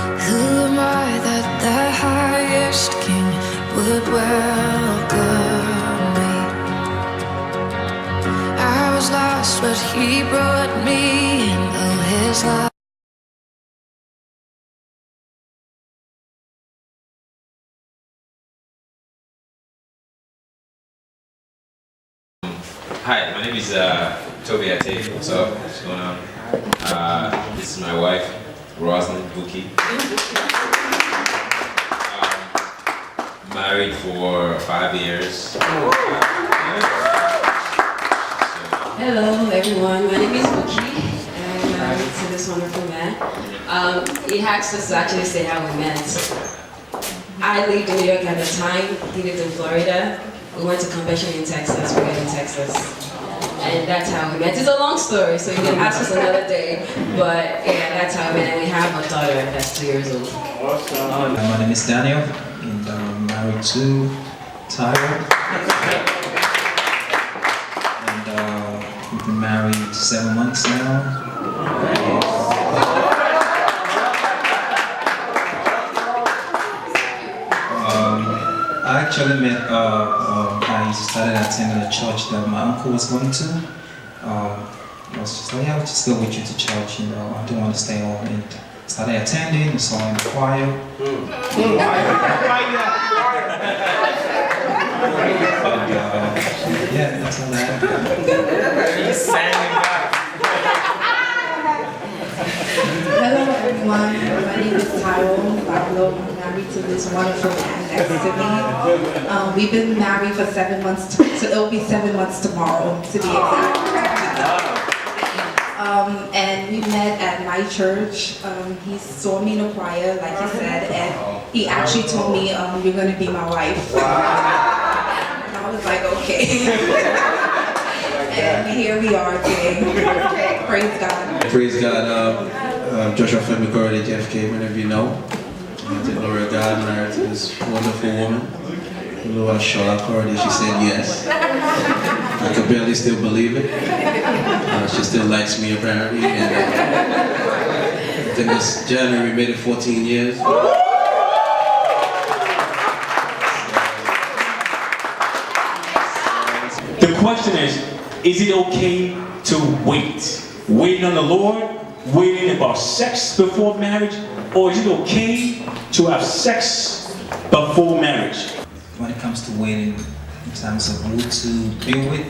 Who am I that the highest king would welcome me? I was lost, but he brought me in. Oh, his love. Hi, my name is Toby Ate. What's up? What's going on? This is my wife, Rosalind Buki. Married for 5 years. Hello everyone, my name is Buki. I'm married to this wonderful man. He asked us to actually say how we met. I lived in New York at the time, he lived in Florida. We went to convention in Texas, we met in Texas. And that's how we met. It's a long story, so you can ask us another day. But yeah, that's how we met, and we have a daughter that's 2 years old. My name is Daniel, and I'm married to Tyler. And we've been married 7 months now. I actually met, I started attending a church that my uncle was going to. I was just like, yeah, I'll just go with you to church, you know, I don't want to stay home. And started attending, saw in the choir. Yeah, that's all that. He's singing back. Hello everyone, my name is Tyrone Pablo. I'm married to this wonderful man next to me. We've been married for 7 months, so it'll be 7 months tomorrow to be exact. And we met at my church. He saw me in the choir, like he said, and he actually told me, you're going to be my wife. And I was like, okay. And here we are today. Praise God. Praise God. Joshua Femi Corey, JFK, many of you know. To the glory of God, married to this wonderful woman. Lua Shola Corey, she said yes. I could barely still believe it. She still likes me apparently. And, I think this January made it 14 years. The question is it okay to wait? Waiting on the Lord? Waiting about sex before marriage? Or is it okay to have sex before marriage? When it comes to waiting, in terms of who to be with,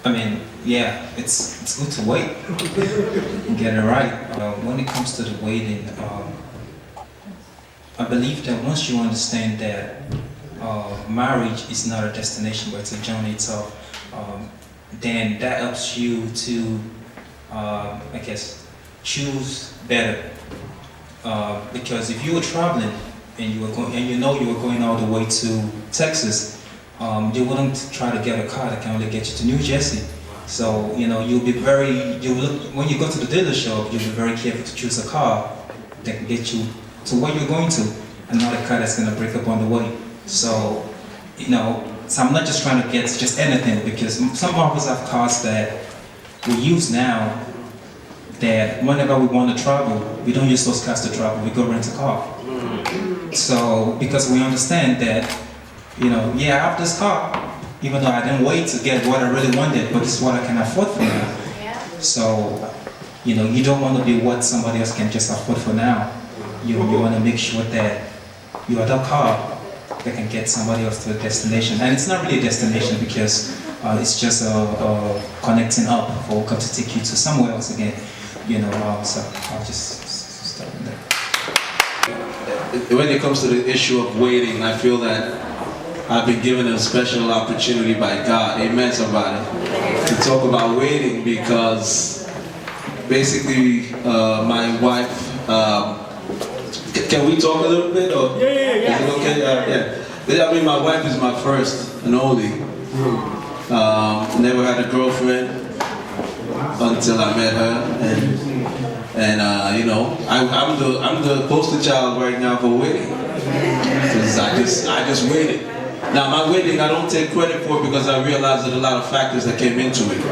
I mean, yeah, it's good to wait and get it right. When it comes to the waiting, I believe that once you understand that marriage is not a destination, but it's a journey itself, then that helps you to, I guess, choose better. Because if you were traveling and you were going, and you know you were going all the way to Texas, you wouldn't try to get a car that can only get you to New Jersey. So you know you'll be when you go to the dealership, you'll be very careful to choose a car that can get you to where you're going to, and not a car that's going to break up on the way. So you know, so I'm not just trying to get just anything, because some of us have cars that we use now that whenever we want to travel, we don't use those cars to travel, we go rent a car. So, because we understand that, you know, yeah, I have this car, even though I didn't wait to get what I really wanted, but it's what I can afford for now. So, you know, you don't want to be what somebody else can just afford for now. You want to make sure that you have that car that can get somebody else to a destination. And it's not really a destination, because it's just a connecting up for a car to take you to somewhere else again. You know, so I'll just stop there. When it comes to the issue of waiting, I feel that I've been given a special opportunity by God, amen somebody, to talk about waiting, because basically my wife, can we talk a little bit? Or Yeah. is it okay? Yeah. I mean, my wife is my first and only. Never had a girlfriend until I met her, and you know, I'm the poster child right now for waiting, because I just waited. Now my waiting, I don't take credit for it, because I realize there's a lot of factors that came into it.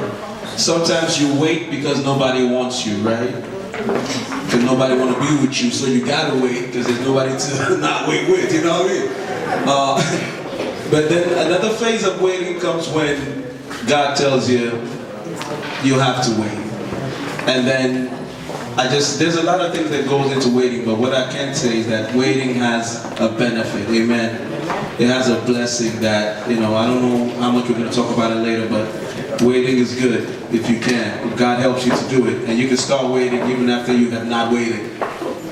Sometimes you wait because nobody wants you, right? Because nobody want to be with you, so you gotta wait because there's nobody to not wait with. You know what I mean? But then another phase of waiting comes when God tells you you have to wait, and then there's a lot of things that goes into waiting. But what I can say is that waiting has a benefit. Amen. It has a blessing that, you know, I don't know how much we're going to talk about it later, but waiting is good if you can. If God helps you to do it. And you can start waiting even after you have not waited.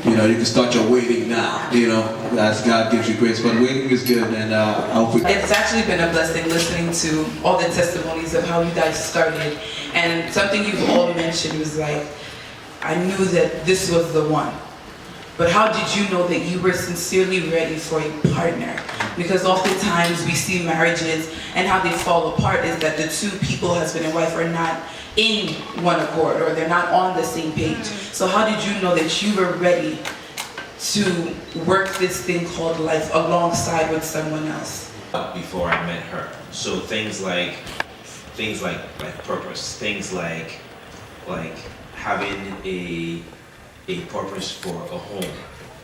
You know, you can start your waiting now, you know, as God gives you grace. But waiting is good, and I hope it's actually been a blessing listening to all the testimonies of how you guys started. And something you've all mentioned was like, I knew that this was the one. But how did you know that you were sincerely ready for a partner? Because oftentimes we see marriages and how they fall apart is that the two people, husband and wife, are not in one accord, or they're not on the same page. So how did you know that you were ready to work this thing called life alongside with someone else? Before I met her. So things like purpose, things like having a purpose for a home,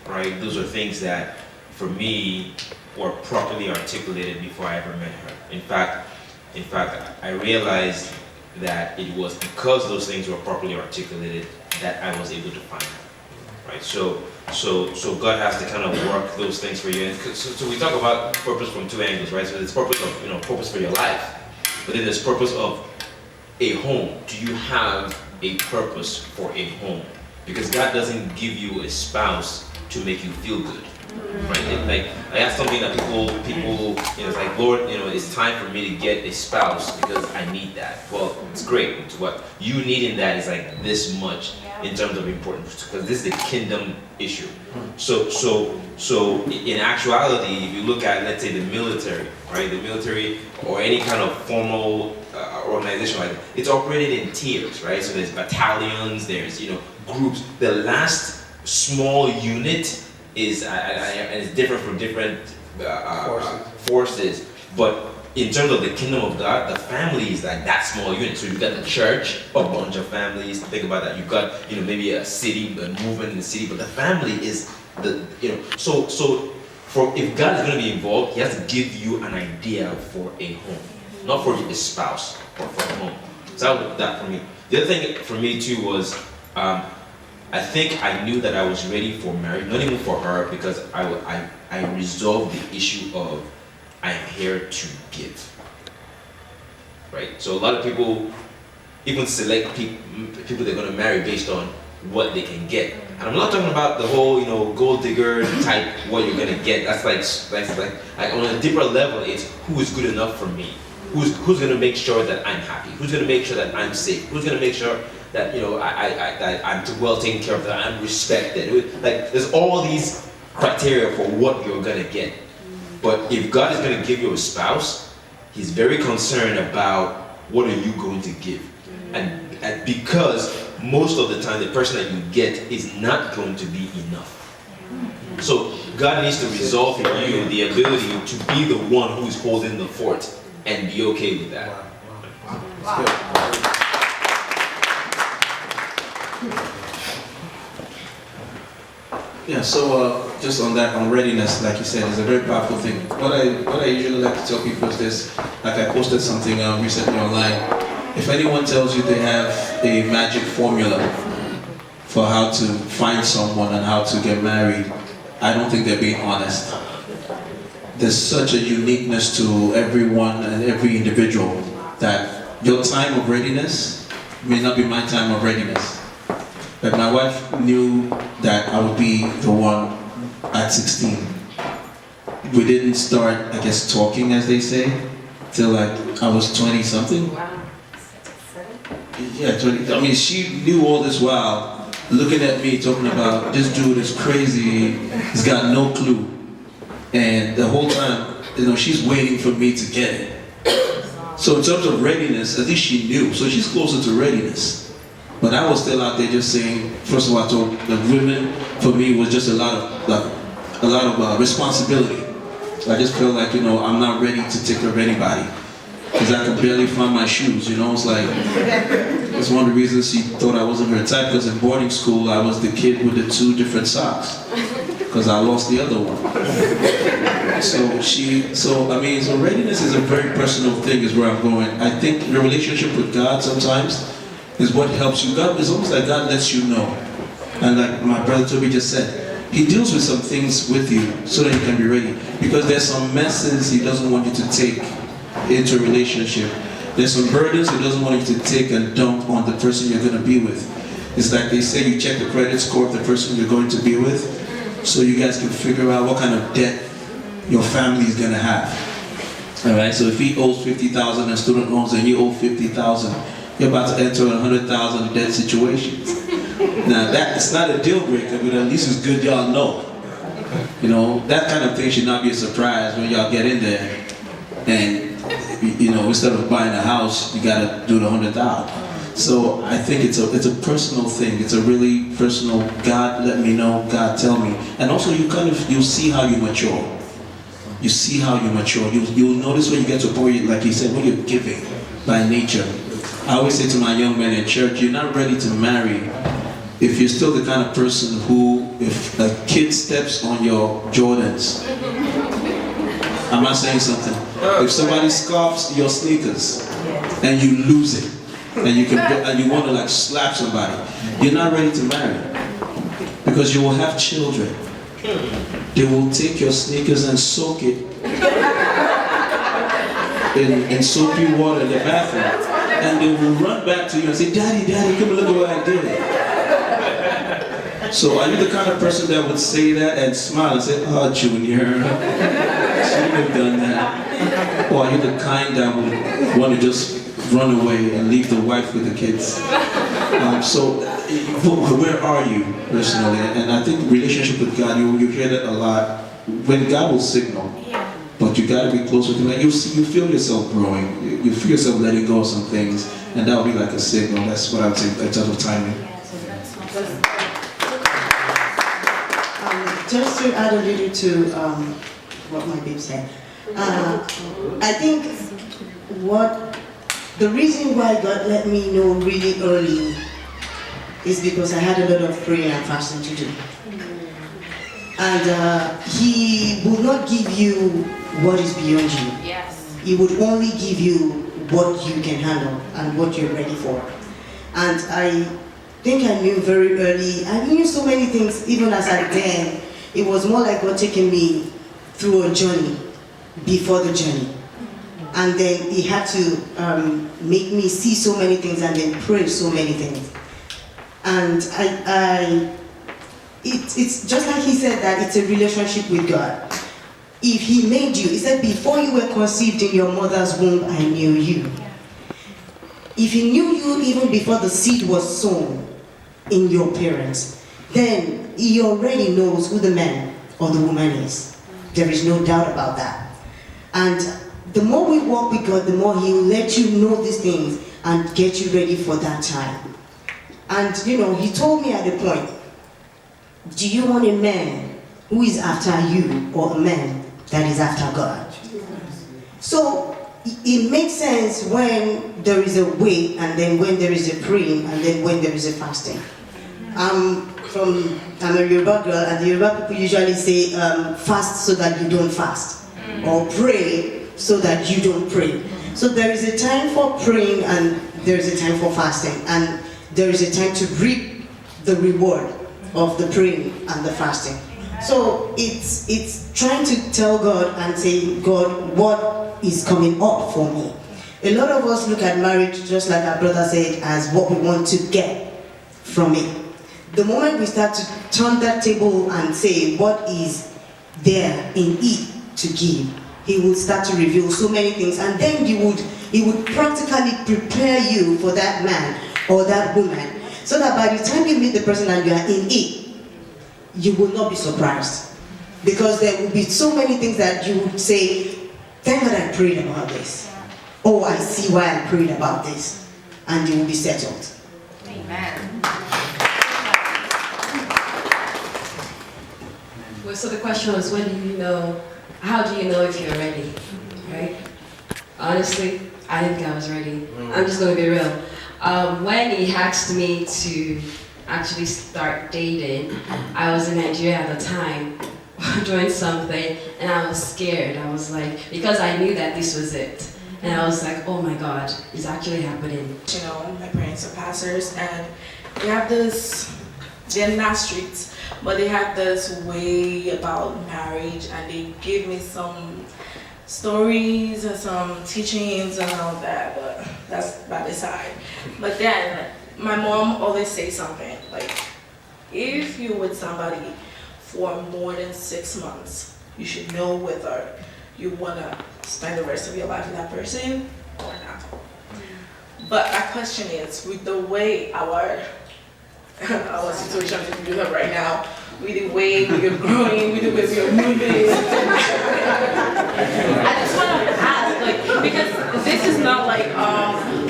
right? Those are things that, for me, were properly articulated before I ever met her. In fact, I realized that it was because those things were properly articulated that I was able to find her, right? So God has to kind of work those things for you. And so we talk about purpose from two angles, right? So there's purpose of, purpose for your life, but then there's purpose of a home. Do you have a purpose for a home? Because God doesn't give you a spouse to make you feel good, right? That's something that people, it's like, Lord, it's time for me to get a spouse because I need that. Well, it's great. It's what you need in that is like this much in terms of importance, because this is a kingdom issue. So in actuality, if you look at, let's say, the military, right? The military or any kind of formal organization, like, it's operated in tiers, right? So there's battalions, there's groups. The last small unit is and it's different for different forces. But in terms of the kingdom of God, the family is like that small unit. So you've got the church, a bunch of families. Think about that. You've got maybe a city, a movement in the city, but the family is the So for if God is going to be involved, He has to give you an idea for a home, not for a spouse, but for a home. So that for me. The other thing for me too was, I think I knew that I was ready for marriage, not even for her, because I resolved the issue of I am here to give. Right? So a lot of people even select people they're going to marry based on what they can get. And I'm not talking about the whole, gold digger type, what you're going to get. That's like on a deeper level, it's who is good enough for me. Who's going to make sure that I'm happy? Who's going to make sure that I'm safe? Who's going to make sure that that I'm well taken care of, that I'm respected? Like, there's all these criteria for what you're going to get. But if God is going to give you a spouse, He's very concerned about what are you going to give. And because most of the time the person that you get is not going to be enough. So God needs to resolve in you the ability to be the one who is holding the fort and be okay with that. Yeah, so just on that, on readiness, like you said, is a very powerful thing. What I usually like to tell people is this, like I posted something recently online. If anyone tells you they have a magic formula for how to find someone and how to get married, I don't think they're being honest. There's such a uniqueness to everyone and every individual that your time of readiness may not be my time of readiness. But my wife knew that I would be the one at 16. We didn't start, I guess, talking, as they say, till like I was 20 something. Wow. Yeah, 20. I mean, she knew all this while, looking at me, talking about this dude is crazy, he's got no clue. And the whole time, she's waiting for me to get it. So in terms of readiness, at least she knew. So she's closer to readiness. But I was still out there just saying, first of all, I told the women, for me, was just a lot of responsibility. I just feel like, I'm not ready to take care of anybody. because I could barely find my shoes, you know. It's like, it's one of the reasons she thought I wasn't her type, because in boarding school I was the kid with the 2 different socks, because I lost the other one. So readiness is a very personal thing, is where I'm going. I think your relationship with God sometimes is what helps you. God, it's almost like God lets you know. And like my brother Toby just said, He deals with some things with you so that you can be ready. Because there's some messes He doesn't want you to take into a relationship. There's some burdens He doesn't want you to take and dump on the person you're going to be with. It's like they say, you check the credit score of the person you're going to be with, so you guys can figure out what kind of debt your family is going to have. Alright, so if he owes 50,000 in student loans and you owe 50,000, you're about to enter a 100,000 debt situation. Now it's not a deal breaker, but at least it's good y'all know. You know, that kind of thing should not be a surprise when y'all get in there and, you know, instead of buying a house, you gotta do the 100,000. So I think it's a personal thing. It's a really personal, God let me know, God tell me. And also you'll see how you mature. You see how you mature. You'll notice when you get to a point, like he said, when you're giving by nature. I always say to my young men in church, you're not ready to marry if you're still the kind of person who, if a kid steps on your Jordans, am I saying something? If somebody scarfs your sneakers and you lose it, and you want to like slap somebody, you're not ready to marry, because you will have children. They will take your sneakers and soak it in soapy water in the bathroom, and they will run back to you and say, Daddy, Daddy, come and look at what I did. So are you the kind of person that would say that and smile and say, oh, Junior, shouldn't have done that? Or are you the kind that would want to just run away and leave the wife with the kids? So where are you personally? And I think relationship with God, you hear that a lot. When God will signal, but you got to be close with Him. And you feel yourself growing. You feel yourself letting go of some things, and that will be like a signal. That's what I would say in terms of timing. Just to add a little to what my babe said, I think the reason why God let me know really early is because I had a lot of praying and fasting to do. And He will not give you what is beyond you. Yes. He would only give you what you can handle and what you're ready for. And I think I knew very early. I knew so many things, even as I then. It was more like God taking me through a journey before the journey. And then He had to make me see so many things and then pray so many things. And it's just like He said, that it's a relationship with God. If He made you, He said, before you were conceived in your mother's womb, I knew you. If He knew you even before the seed was sown in your parents, then He already knows who the man or the woman is. There is no doubt about that. And the more we walk with God, the more He will let you know these things and get you ready for that time. And you know, He told me at the point, do you want a man who is after you or a man that is after God? So it makes sense when there is a wait, and then when there is a praying, and then when there is a fasting. I'm a Yoruba girl, and the Yoruba people usually say fast so that you don't fast, or pray so that you don't pray. So there is a time for praying and there is a time for fasting, and there is a time to reap the reward of the praying and the fasting. So it's trying to tell God and say, God, what is coming up for me? A lot of us look at marriage, just like our brother said, as what we want to get from it. The moment we start to turn that table and say, what is there in it to give, He will start to reveal so many things, and then He would practically prepare you for that man or that woman, so that by the time you meet the person and you are in it, you will not be surprised, because there will be so many things that you would say, thank God I prayed about this. Oh, I see why I prayed about this, and you will be settled. Amen. Well, so the question was, when do you know? How do you know if you're ready? Right? Honestly, I didn't think I was ready. I'm just gonna be real. When he asked me to actually start dating, I was in Nigeria at the time, doing something, and I was scared. I was like, because I knew that this was it. And I was like, oh my God, it's actually happening. You know, my parents are pastors, and they have this, they're not strict, but they have this way about marriage, and they give me some stories and some teachings and all that, but that's by the side. But then, my mom always says something, like, if you're with somebody for more than 6 months, you should know whether you want to spend the rest of your life with that person or not. But my question is, with the way our situation is built up right now, with the way we are growing, with the way we are moving, I just want to ask, like, because this is not like,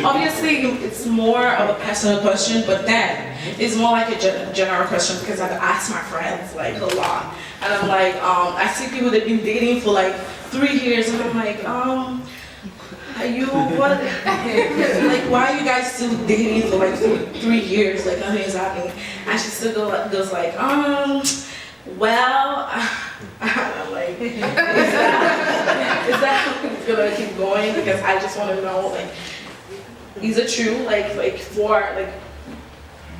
obviously it's more of a personal question, but then it's more like a general question because I've asked my friends like a lot. And I'm like, I see people that have been dating for like 3 years, and I'm like, are you, what, like, why are you guys still dating for like 3 years, like nothing is happening? And she still goes like, well, I'm like, is that how it's gonna keep going? Because I just want to know, like, is it true, like for, like,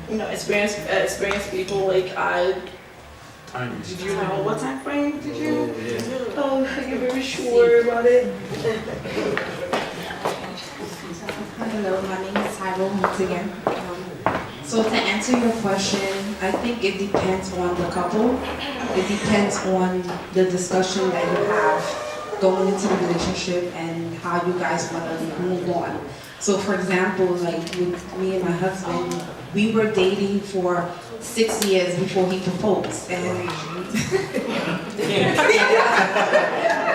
you know, experienced people, like, did you know what time frame did you? Oh, you're very sure about it. Hello, my name is Tyrone once again. So to answer your question, I think it depends on the couple. It depends on the discussion that you have going into the relationship and how you guys want to move on. So for example, like with me and my husband, we were dating for 6 years before he proposed. And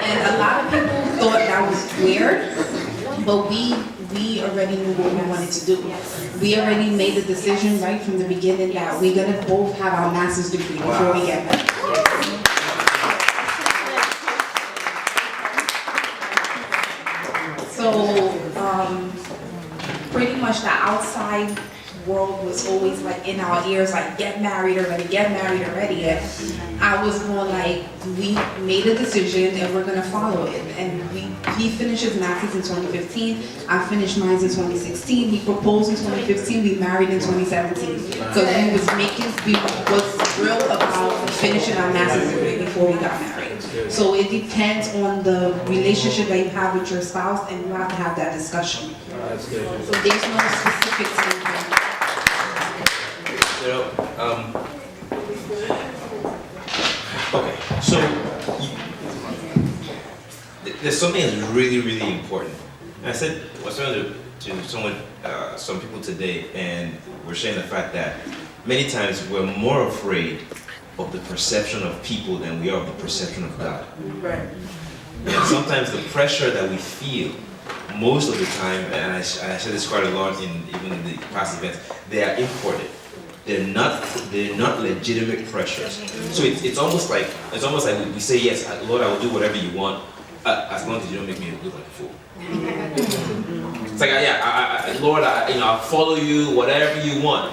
and a lot of people thought that was weird, but we already knew what we wanted to do. We already made the decision right from the beginning that we're gonna both have our master's degree before we get married. So pretty much the outside world was always like in our ears, like get married already. And I was more like, we made a decision and we're gonna follow it. And he finished his master's in 2015, I finished mine in 2016, he proposed in 2015, we married in 2017. So we was real about finishing our master's degree before we got married. So it depends on the relationship that you have with your spouse, and you have to have that discussion. So there's no specific thing. You know, okay, so there's something that's really, really important. And I was talking to some people today, and we're sharing the fact that many times we're more afraid of the perception of people than we are of the perception of God. Right. And sometimes the pressure that we feel, most of the time, and I said this quite a lot even in the past events, they are imported. They're not legitimate pressures. So it's almost like we say, yes, Lord, I will do whatever you want, as long as you don't make me look like a fool. It's like, Lord, I'll follow you, whatever you want,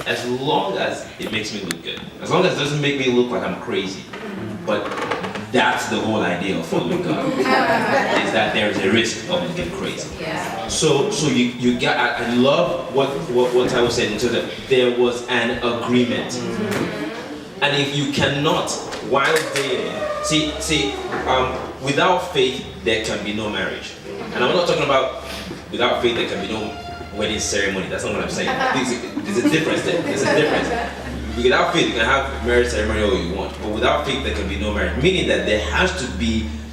as long as it makes me look good, as long as it doesn't make me look like I'm crazy. But that's the whole idea of following God, is that there is a risk of getting crazy. Yeah. So you got. I love what I was saying. So that there was an agreement, and if you cannot, while dating, without faith there can be no marriage. And I'm not talking about without faith there can be no wedding ceremony. That's not what I'm saying. There's a difference there. There's a difference. Without faith, you can have marriage ceremony all you want, but without faith, there can be no marriage. Meaning that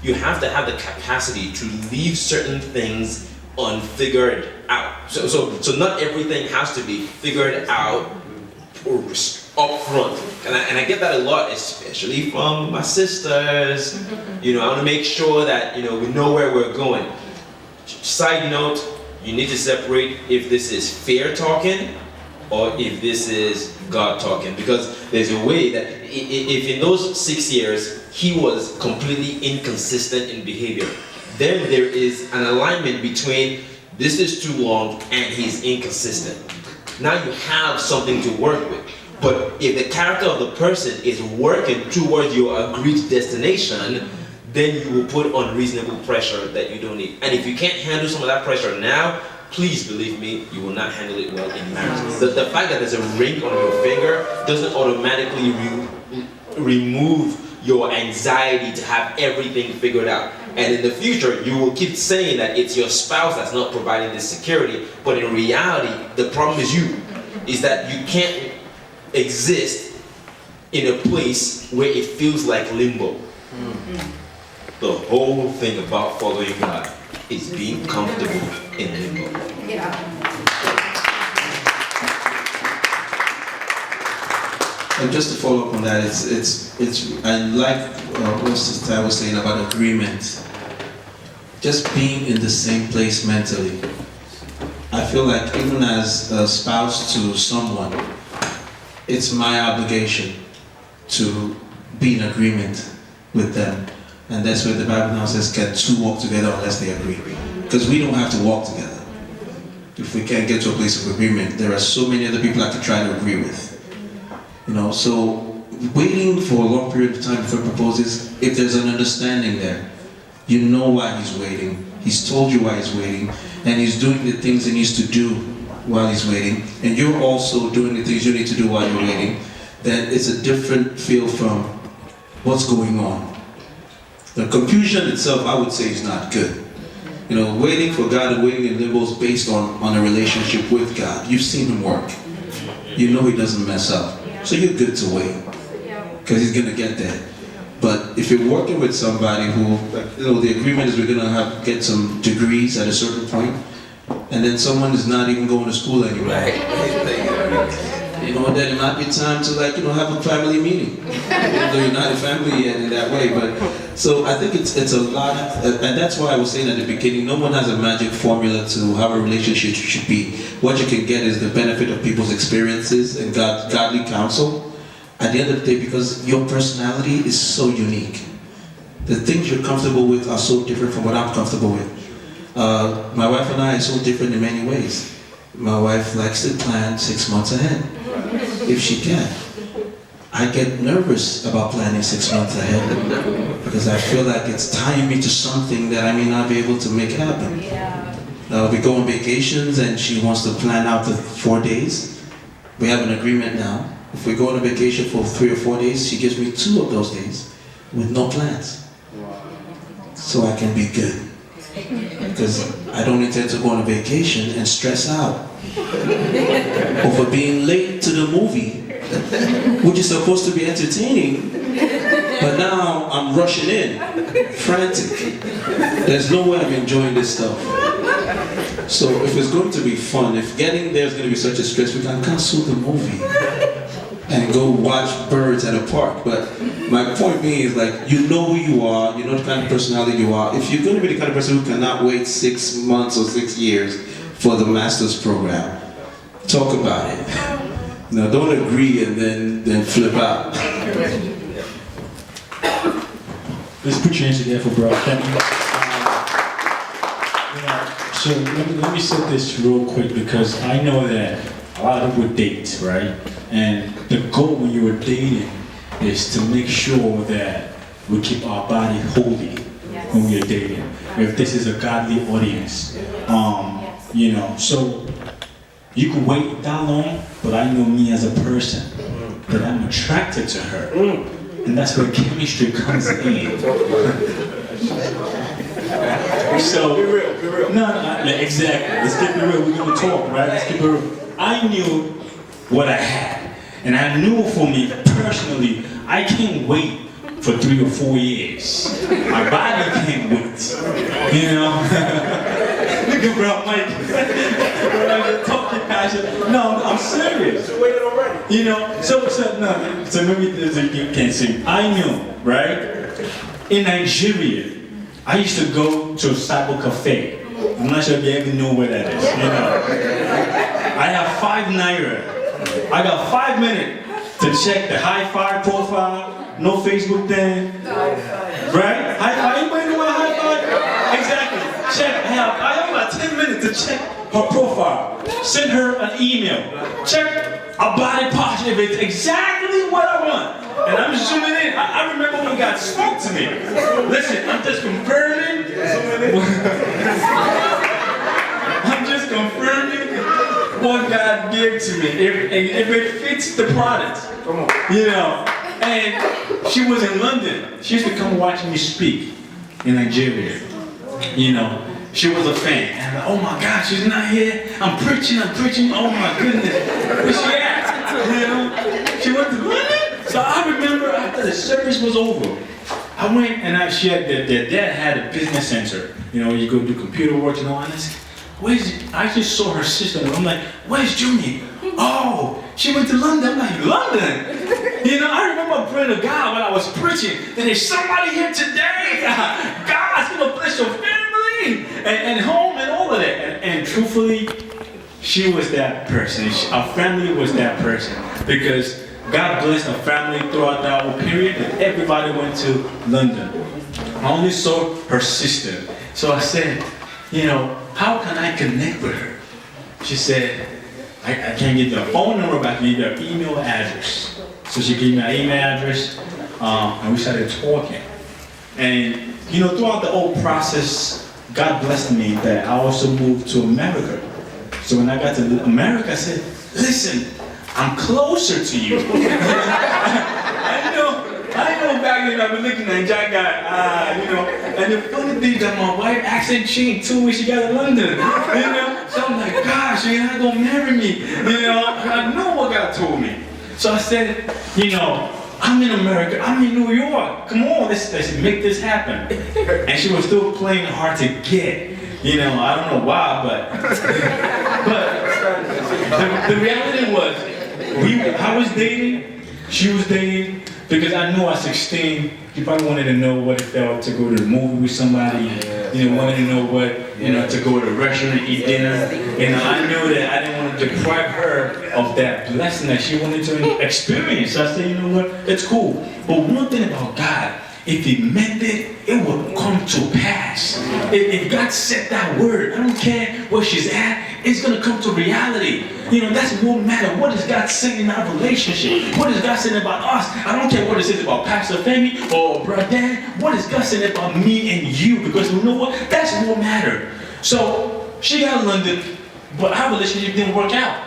you have to have the capacity to leave certain things unfigured out. So not everything has to be figured out up front. And I get that a lot, especially from my sisters. I want to make sure that we know where we're going. Side note, you need to separate if this is fear talking or if this is God talking, because there's a way that if in those 6 years he was completely inconsistent in behavior, then there is an alignment between this is too long and he's inconsistent. Now you have something to work with. But if the character of the person is working towards your agreed destination, then you will put unreasonable pressure that you don't need. And if you can't handle some of that pressure now, please believe me, you will not handle it well in marriage. The fact that there's a ring on your finger doesn't automatically remove your anxiety to have everything figured out. And in the future, you will keep saying that it's your spouse that's not providing this security, but in reality, the problem is you. Is that you can't exist in a place where it feels like limbo. The whole thing about following God is being comfortable in limbo. And just to follow up on that, I like what Sister Ty was saying about agreement. Just being in the same place mentally. I feel like even as a spouse to someone, it's my obligation to be in agreement with them. And that's where the Bible now says, can two walk together unless they agree? Because we don't have to walk together. If we can't get to a place of agreement, there are so many other people I could try to agree with. You know, so waiting for a long period of time before he proposes, if there's an understanding there, you know why he's waiting. He's told you why he's waiting, and he's doing the things he needs to do while he's waiting, and you're also doing the things you need to do while you're waiting, then it's a different feel from what's going on. The confusion itself, I would say, is not good. You know, waiting for God and waiting in limbo is based on a relationship with God. You've seen him work. You know he doesn't mess up. So you're good to wait, because he's going to get there. But if you're working with somebody who, you know, the agreement is we're going to get some degrees at a certain point, and then someone is not even going to school anymore. You know, then it might be time to, like, you know, have a family meeting. Even though you're not a family yet in that way. But so I think it's a lot, and that's why I was saying at the beginning, no one has a magic formula to how a relationship should be. What you can get is the benefit of people's experiences and godly counsel. At the end of the day, because your personality is so unique. The things you're comfortable with are so different from what I'm comfortable with. My wife and I are so different in many ways. My wife likes to plan 6 months ahead, if she can. I get nervous about planning 6 months ahead because I feel like it's tying me to something that I may not be able to make happen. We go on vacations and she wants to plan out the 4 days. We have an agreement now. If we go on a vacation for 3 or 4 days, she gives me 2 of those days with no plans. So I can be good. Because I don't intend to go on a vacation and stress out over being late to the movie, which is supposed to be entertaining, but now I'm rushing in, frantic. There's no way I'm enjoying this stuff. So if it's going to be fun, if getting there is going to be such a stress, we can cancel the movie and go watch birds at a park. But my point being is, like, you know who you are, you know the kind of personality you are. If you're going to be the kind of person who cannot wait 6 months or 6 years for the master's program, talk about it. Now, don't agree and then flip out. Let's put your hands together for bro. Thank you. So let me set this real quick, because I know that a lot of people date, right? And the goal when you're dating is to make sure that we keep our body holy when we're dating. If this is a godly audience, you know, so you can wait that long, but I know me as a person that I'm attracted to her, and that's where chemistry comes in. So, be real. No, exactly. Let's keep it real. We're gonna talk, right? Let's keep it real. I knew what I had, and I knew for me personally, I can't wait for 3 or 4 years. My body can't wait. You know? Look at bro, Mike. You're talking passion. No, I'm serious. You waited already. You know? So maybe you can't see. I knew, right? In Nigeria, I used to go to a Cyber Cafe. I'm not sure if you ever know where that is. You know? I have 5 naira. I got 5 minutes to check the hi-fi profile, no Facebook thing. Right? Hi-fi, anybody know what hi-fi? Exactly. Check. I have about 10 minutes to to check her profile. Send her an email. Check a body posture if it's exactly what I want. And I'm zooming in. I remember when God spoke to me. Listen, I'm just confirming. I'm just confirming what God gave to me. If it fits the product, you know. And she was in London. She used to come watch me speak in Nigeria. You know, she was a fan. And I'm like, oh my God, she's not here. I'm preaching. Oh my goodness. Where's she at? You know, she went to London. So I remember after the service was over, I went and she had, their dad had a business center. You know, you go do computer work and all that. I just saw her sister. I'm like, where's Junior? Oh, she went to London. I'm like, London? You know, I remember praying to God when I was preaching. There's somebody here today. God's going to bless your family and home and all of that. And truthfully, she was that person. Our family was that person. Because God blessed our family throughout that whole period. And everybody went to London. I only saw her sister. So I said, you know, how can I connect with her? She said, I can't give you a phone number, but I can give you an email address. So she gave me an email address, and we started talking. And, you know, throughout the whole process, God blessed me that I also moved to America. So when I got to America, I said, listen, I'm closer to you. I know back then I've been looking at Jack guy, you know, and the funny thing is that my wife accent changed too when she got to London, you know. So I'm like, gosh, you're not gonna marry me, you know. I know what God told me. So I said, you know, I'm in America, I'm in New York. Come on, let's make this happen. And she was still playing hard to get, you know. I don't know why, but the reality was, I was dating, she was dating. Because I knew at 16, you probably wanted to know what it felt to go to the movie with somebody. You know, wanted to know what, you know, to go to a restaurant and eat dinner. You know, I knew that I didn't want to deprive her of that blessing that she wanted to experience. So I said, you know what, it's cool. But one thing about God, if He meant it, it will come to pass. If God said that word, I don't care where she's at, it's going to come to reality. You know, that's what matters. What is God saying in our relationship? What is God saying about us? I don't care what it says about Pastor Femi or Brother Dan. What is God saying about me and you? Because you know what? That's what matters. So, she got London, but our relationship didn't work out.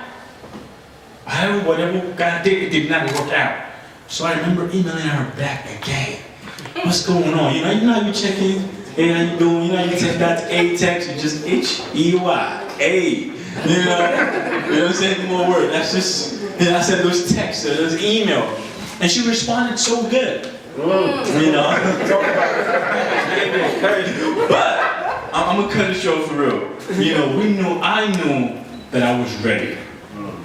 Whatever God did, it did not work out. So I remember emailing her back again. What's going on? You know how you check in? Hey, how you doing? You know you text that A text, you just H-E-Y, A. You know what I'm saying? More word. That's just, you know, I said those texts, those email. And she responded so good. You know? But I'm gonna cut the show for real. You know, I knew that I was ready.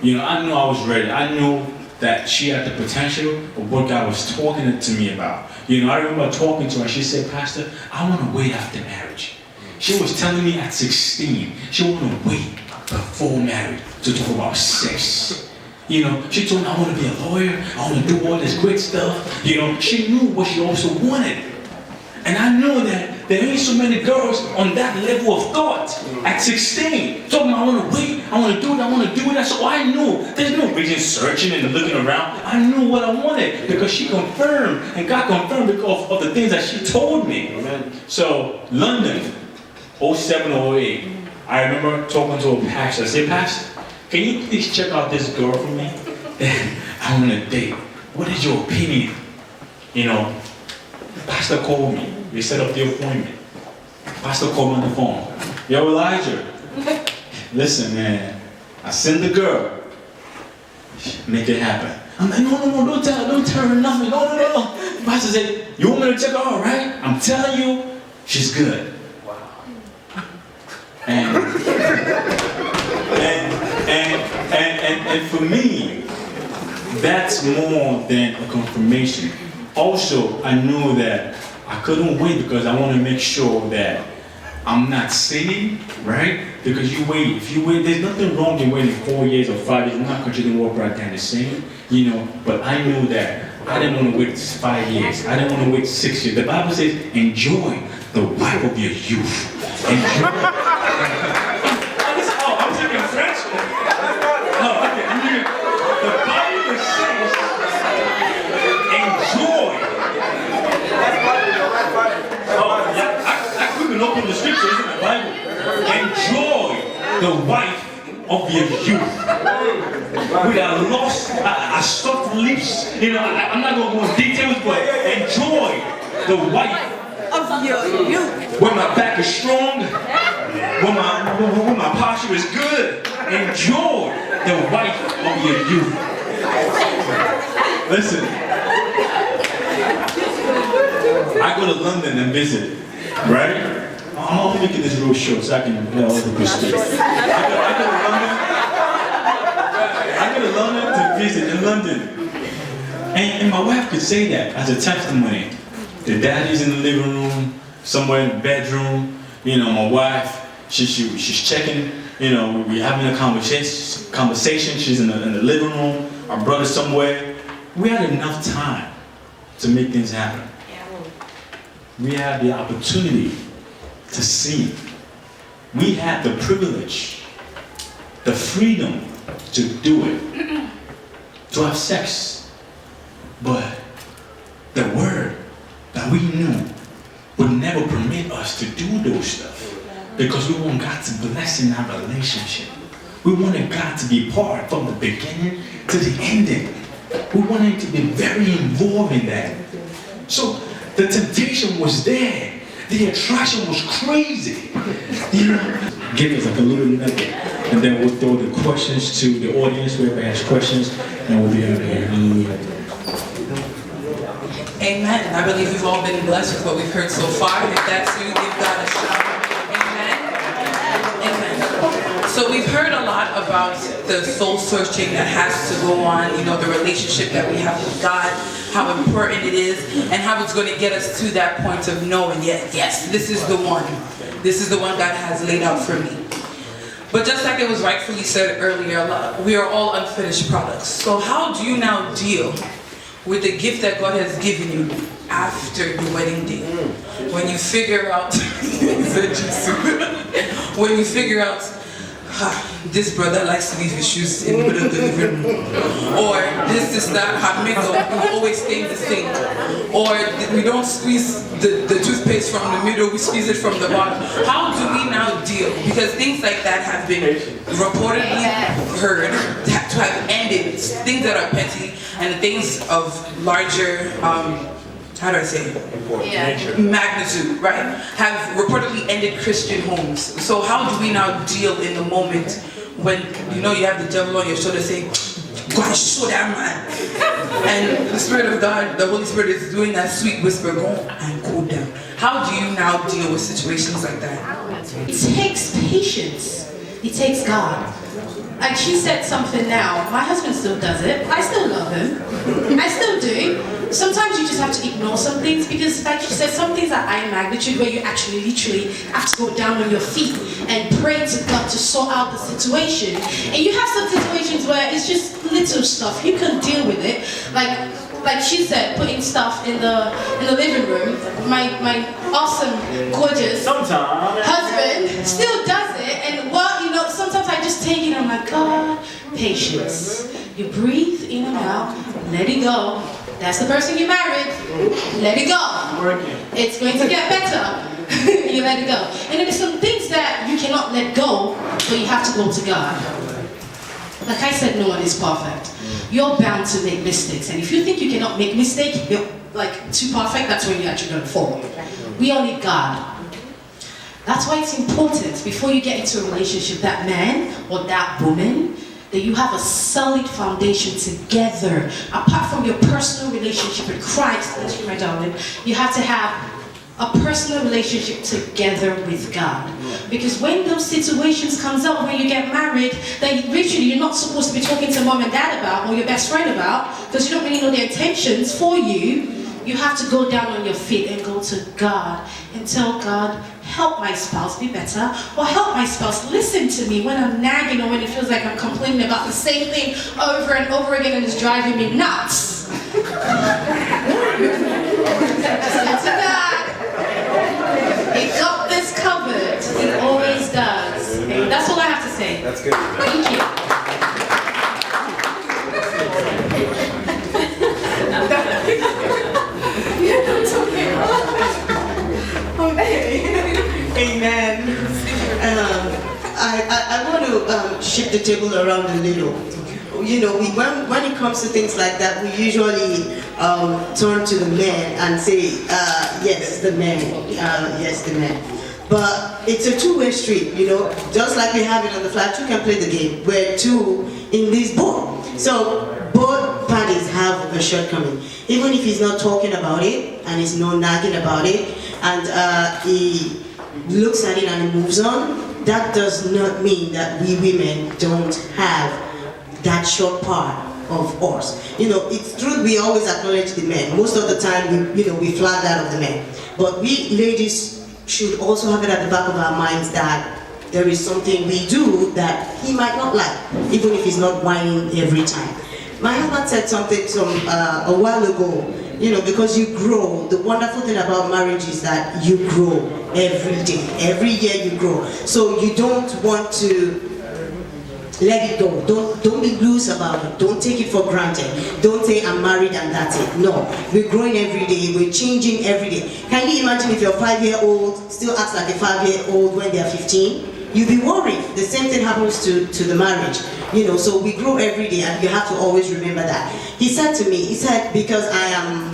You know, I knew I was ready. I knew that she had the potential of what God was talking to me about. You know, I remember talking to her and she said, Pastor, I want to wait after marriage. She was telling me at 16, she want to wait before marriage to talk about sex. You know, she told me I want to be a lawyer, I want to do all this great stuff. You know, she knew what she also wanted. And I knew that there ain't so many girls on that level of thought at 16. Talking about I want to wait, I want to do it, I want to do it. So I knew, there's no reason searching and looking around. I knew what I wanted because she confirmed, and God confirmed because of the things that she told me. Amen. So, London, 07 or 08, I remember talking to a pastor. I said, Pastor, can you please check out this girl for me? I want to date. What is your opinion? You know, Pastor called me. We set up the appointment. Pastor called me on the phone. Yo, Elijah, listen, man. I send the girl. Make it happen. I'm like, no, don't tell her nothing. No. Pastor said, you want me to check her out, right? I'm telling you, she's good. And for me, that's more than a confirmation. Also, I knew that I couldn't wait because I want to make sure that I'm not sinning, right? Because if you wait, there's nothing wrong in waiting 4 years or 5 years. I'm not considering what Brother Dan is saying, you know, but I knew that I didn't want to wait 5 years. I didn't want to wait 6 years. The Bible says, enjoy the wife of your youth. Enjoy. your youth. With a lost, a soft lips. You know, I'm not going to go into details, but enjoy the wife of your youth. When my back is strong, when my posture is good, enjoy the wife of your youth. Listen, I go to London and visit, right? I'm only making this real short so I can get all the perspective. I go to London to visit in London. And my wife could say that as a testimony. The daddy's in the living room, somewhere in the bedroom. You know, my wife, she's checking, you know, we're having a conversation. She's in the living room, our brother's somewhere. We had enough time to make things happen. We had the opportunity to see. We had the privilege, the freedom to do it, to have sex. But the word that we knew would never permit us to do those stuff because we want God to bless in our relationship. We wanted God to be part from the beginning to the ending. We wanted to be very involved in that. So the temptation was there. The attraction was crazy. You know? Give us like a little nugget, and then we'll throw the questions to the audience. Whoever has questions, and we'll be out of here. Hallelujah. Amen. I believe we've all been blessed with what we've heard so far. If that's you, give God a shout. Amen. Amen. So we've heard a lot about the soul searching that has to go on, you know, the relationship that we have with God, how important it is, and how it's going to get us to that point of knowing, yes, this is the one. This is the one God has laid out for me. But just like it was rightfully said earlier, we are all unfinished products. So how do you now deal with the gift that God has given you after the wedding day? When you figure out, when you figure out, this brother likes to leave his shoes in the middle of the living room, or this sister, her makeup always stays the same, or we don't squeeze the toothpaste from the middle, we squeeze it from the bottom. How do we now deal? Because things like that have been reportedly heard to have ended, things that are petty and things of larger, how do I say it? Magnitude, right? Have reportedly ended Christian homes. So how do we now deal in the moment when you know you have the devil on your shoulder saying, go and show that man. And the Spirit of God, the Holy Spirit is doing that sweet whisper, go and cool down. How do you now deal with situations like that? It takes patience. It takes God. Like she said something now, my husband still does it. I still love him. I still do. Sometimes you just have to ignore some things because, like she said, some things are high magnitude where you actually literally have to go down on your feet and pray to God to sort out the situation. And you have some situations where it's just little stuff. You can deal with it. Like she said, putting stuff in the living room. My awesome, gorgeous husband still does it. And well, you know, sometimes I just take it. I'm like, God, patience. You breathe in and out. Let it go. That's the person you married. Let it go. It's going to get better. You let it go. And there's some things that you cannot let go, but you have to go to God. Like I said, no one is perfect. You're bound to make mistakes. And if you think you cannot make mistakes, you're like too perfect, that's when you're actually going to fall. We all need God. That's why it's important before you get into a relationship, that man or that woman, that you have a solid foundation together. Apart from your personal relationship with Christ, that's you, my darling, you have to have a personal relationship together with God. Because when those situations comes up when you get married, that literally you're not supposed to be talking to mom and dad about, or your best friend about, because you don't really know their intentions for you, you have to go down on your feet and go to God and tell God, help my spouse be better, or help my spouse listen to me when I'm nagging or when it feels like I'm complaining about the same thing over and over again and it's driving me nuts. Listen to God. He got this covered. He always does. And that's all I have to say. That's good. Thank you. Amen. I want to shift the table around a little. You know, when it comes to things like that, we usually turn to the men and say, yes, the men, yes, the men. But it's a two-way street, you know, just like we have it on the flag, you can play the game. We're two in this boat. So both parties have a shortcoming. Even if he's not talking about it, and he's not nagging about it, and he looks at it and he moves on, that does not mean that we women don't have that short part of us. You know, it's true we always acknowledge the men. Most of the time, we flag that of the men. But we ladies should also have it at the back of our minds that there is something we do that he might not like, even if he's not whining every time. My husband said something a while ago, you know, because you grow. The wonderful thing about marriage is that you grow every day. Every year you grow. So you don't want to let it go. Don't be loose about it. Don't take it for granted. Don't say I'm married and that's it. No, we're growing every day. We're changing every day. Can you imagine if your 5-year-old still acts like a 5-year-old when they're 15? You'll be worried. The same thing happens to the marriage. You know, so we grow every day, and you have to always remember that. He said to me, because I am.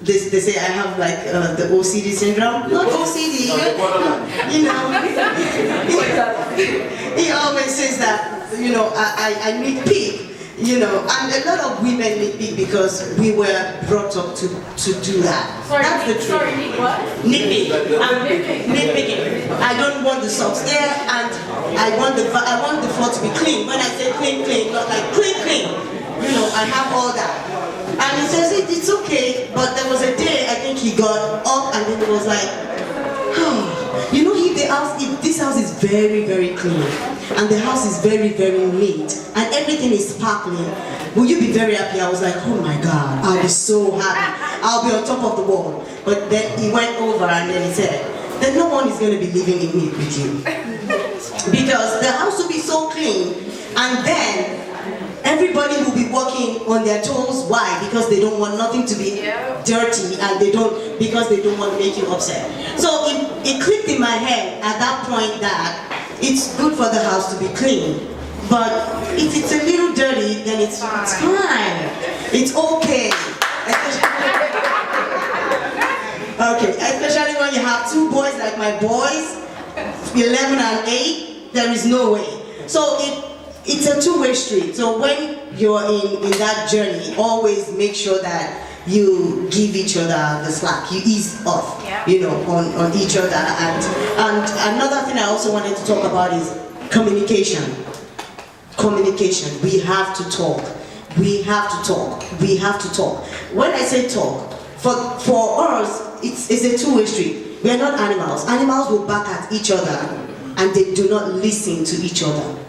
They say I have like the OCD syndrome. Not OCD, you know. He always says that, you know, I nitpick, you know, and a lot of women nitpick because we were brought up to do that. Sorry, that's the truth. Sorry, what? Nitpick. Nitpicking. I don't want the socks there, and I want the floor to be clean. When I say clean, not like clean. You know, I have all that. And he says it's okay, but there was a day I think he got up and then it was like, oh, you know, if this house is very, very clean, and the house is very, very neat, and everything is sparkling, will you be very happy? I was like, oh my God, I'll be so happy. I'll be on top of the world. But then he went over and then he said, then no one is going to be living in it with you. Because the house will be so clean, and then everybody will be walking on their toes. Why? Because they don't want nothing to be dirty, and because they don't want to make you upset. So it clicked in my head at that point that it's good for the house to be clean. But if it's a little dirty, then it's fine. It's okay. Okay, especially when you have two boys like my boys, 11 and 8, there is no way. So it's a two-way street. So when you're in that journey, always make sure that you give each other the slack. You ease off, you know, on each other. And another thing I also wanted to talk about is communication. Communication. We have to talk. We have to talk. We have to talk. When I say talk, for us, it's a two-way street. We are not animals. Animals will bark at each other, and they do not listen to each other.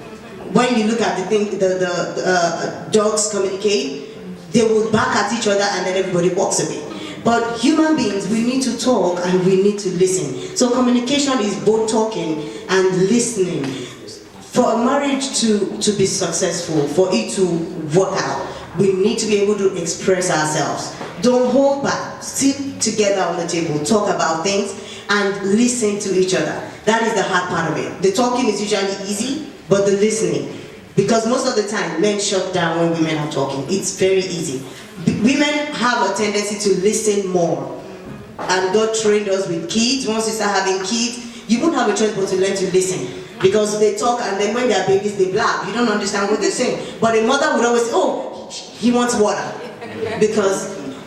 When you look at the dogs communicate, they will bark at each other and then everybody walks away. But human beings, we need to talk and we need to listen. So communication is both talking and listening. For a marriage to be successful, for it to work out, we need to be able to express ourselves. Don't hold back. Sit together on the table, talk about things, and listen to each other. That is the hard part of it. The talking is usually easy, but the listening, because most of the time men shut down when women are talking. It's very easy. Women have a tendency to listen more, and God trained us with kids. Once you start having kids, you won't have a choice but to learn to listen, because they talk and then when they're babies they blab. You don't understand what they're saying. But a mother would always say, oh, he wants water,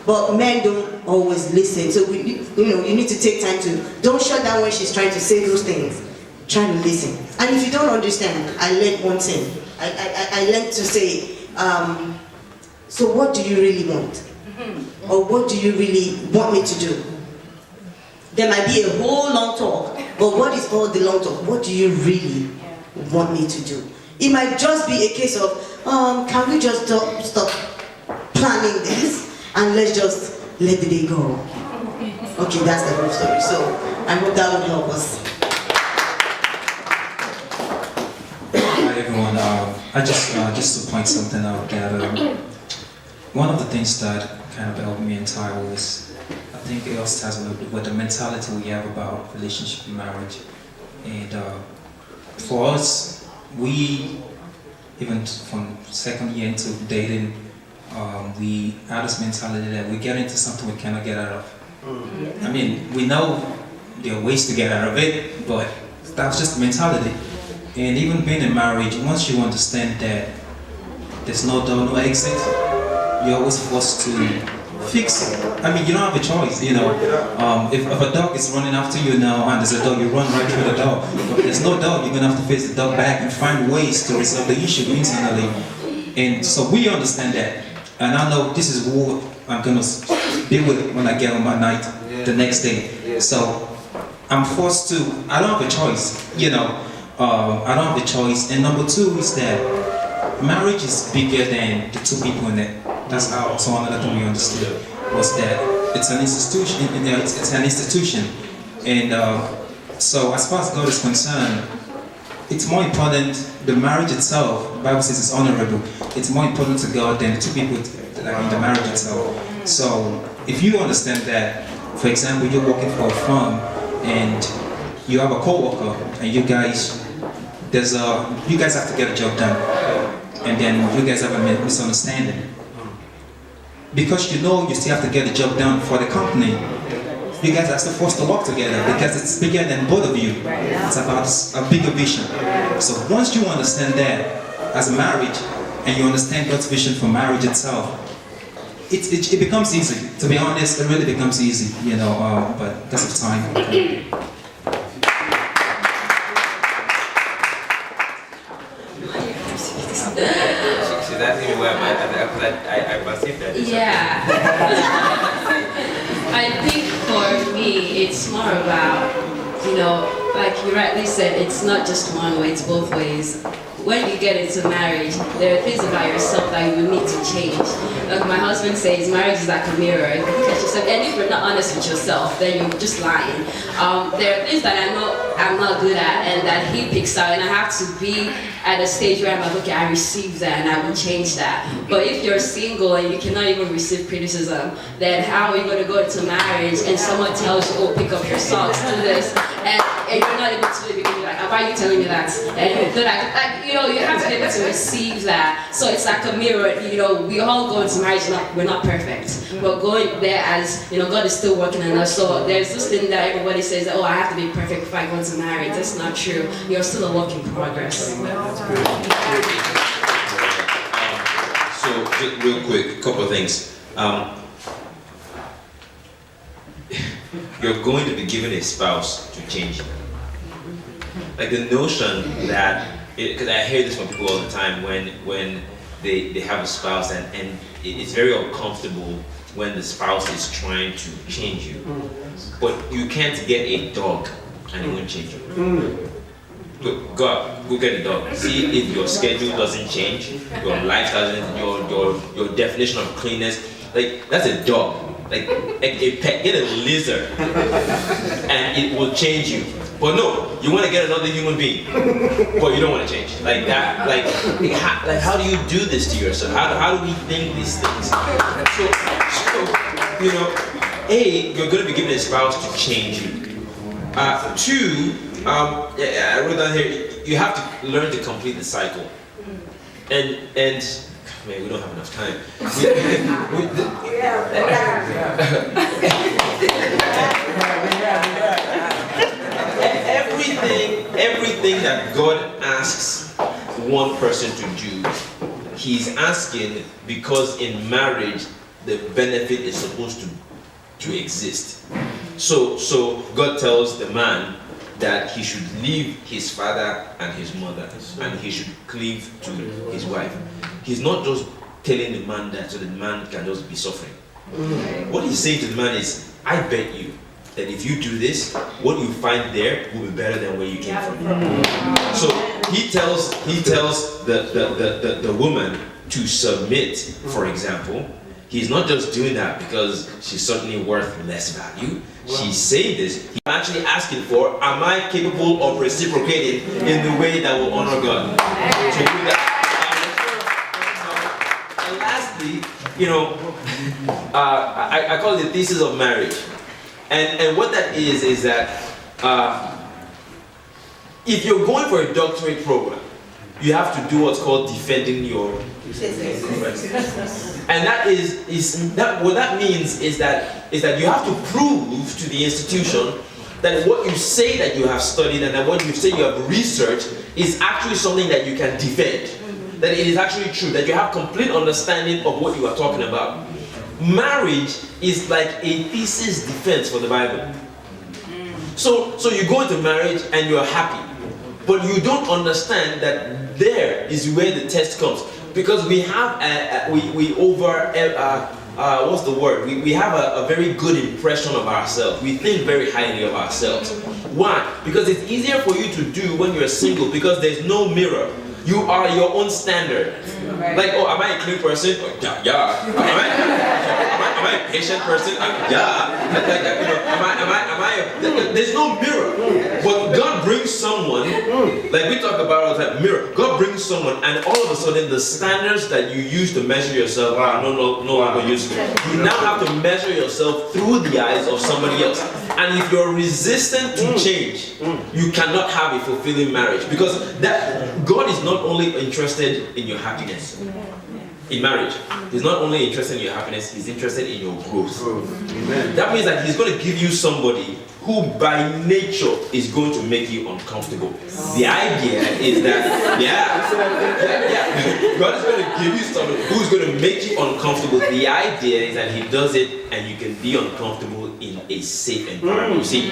but men don't always listen. So you need to take time to don't shut down when she's trying to say those things. Try to listen. And if you don't understand, I learned one thing. I learned to say, so what do you really want? Or what do you really want me to do? There might be a whole long talk, but what is all the long talk? What do you really want me to do? It might just be a case of, can we just stop planning this and let's just let the day go? Okay, that's the whole story. So I hope that would help us. Hi everyone. I just to point something out that one of the things that kind of helped me in Taiwo is, I think it also has with the mentality we have about relationship and marriage. And for us, we, even from second year into dating, we have this mentality that we get into something we cannot get out of. I mean, we know there are ways to get out of it, but that's just the mentality. And even being in marriage, once you understand that there's no door, no exit, you're always forced to fix it. I mean, you don't have a choice, you know. If a dog is running after you now and there's a dog, you run right through the dog. But if there's no dog, you're gonna have to face the dog back and find ways to resolve the issue internally. And so we understand that. And I know this is what I'm gonna deal with when I get on my night the next day. So I'm forced to, I don't have a choice, you know. I don't have a choice. And number two is that marriage is bigger than the two people in it. That's how, so another thing we understood was that it's an institution, it's an institution. And so as far as God is concerned, it's more important, the marriage itself, the Bible says it's honorable. It's more important to God than the two people that are in the marriage itself. So if you understand that, for example, you're working for a firm and you have a co-worker and you guys have to get a job done. And then you guys have a misunderstanding. Because you know you still have to get the job done for the company, you guys are still forced to work together because it's bigger than both of you. It's about a bigger vision. So once you understand that as a marriage, and you understand God's vision for marriage itself, it becomes easy. To be honest, it really becomes easy, you know, but because of time. She's asking me where I perceive that. Yeah. I think for me, it's more about, you know, like you rightly said, it's not just one way, it's both ways. When you get into marriage, there are things about yourself that you need to change. Like my husband says, marriage is like a mirror. You look at yourself, and if you're not honest with yourself, then you're just lying. There are things that I know I'm not good at and that he picks out, and I have to be at a stage where I'm like, okay, I received that and I will change that. But if you're single and you cannot even receive criticism, then how are you going to go into marriage and someone tells you, oh, pick up your socks, do this, and you're not able to do it because you're like, why are you telling me that? And they're like, you know, you have to be able to receive that. So it's like a mirror, you know, we all go into marriage, we're not perfect. But going there as, you know, God is still working on us. So there's this thing that everybody says, oh, I have to be perfect before I go into marriage. That's not true. You're still a work in progress. So, just real quick, a couple of things. You're going to be given a spouse to change you. Like the notion that, because I hear this from people all the time when they have a spouse and it's very uncomfortable when the spouse is trying to change you. But you can't get a dog and it won't change you. Go get a dog. See if your schedule doesn't change, your life doesn't, your definition of cleanness. Like that's a dog. Like a pet, get a lizard, and it will change you. But no, you want to get another human being, but you don't want to change. Like that, like how do you do this to yourself? How do we think these things? So you know, A, you're going to be given a spouse to change you. Two, I wrote down here, you have to learn to complete the cycle. And man, we don't have enough time. Everything that God asks one person to do, He's asking because in marriage the benefit is supposed to exist. So God tells the man that he should leave his father and his mother and he should cleave to his wife. He's not just telling the man that so the man can just be suffering. What he's saying to the man is, I bet you that if you do this, what you find there will be better than where you came from. So he tells the woman to submit, for example. He's not just doing that because she's certainly worth less value. She's saying this. He's actually asking for, am I capable of reciprocating in the way that will honor God? So do that. And lastly, you know, I call it the thesis of marriage. And what that is that if you're going for a doctorate program you have to do what's called defending your and that is that what that means is that you have to prove to the institution that what you say that you have studied and that what you say you have researched is actually something that you can defend. That it is actually true, that you have complete understanding of what you are talking about. Marriage is like a thesis defense for the Bible. So you go into marriage and you're happy, but you don't understand that there is where the test comes. Because we have what's the word? We have a very good impression of ourselves. We think very highly of ourselves. Why? Because it's easier for you to do when you're single because there's no mirror. You are your own standard. Like, oh, am I a clean person? Oh, yeah. Am I a patient person? Yeah. There's no mirror. But God brings someone, like we talk about all the time, mirror. God brings someone, and all of a sudden, the standards that you use to measure yourself are no longer useful. You now have to measure yourself through the eyes of somebody else. And if you're resistant to change, you cannot have a fulfilling marriage. Because that God is not only interested in your happiness in marriage. He's not only interested in your happiness, he's interested in your growth. Amen. That means that he's going to give you somebody who by nature is going to make you uncomfortable. The idea is that, God is going to give you somebody who's going to make you uncomfortable. The idea is that he does it and you can be uncomfortable in a safe environment. You see,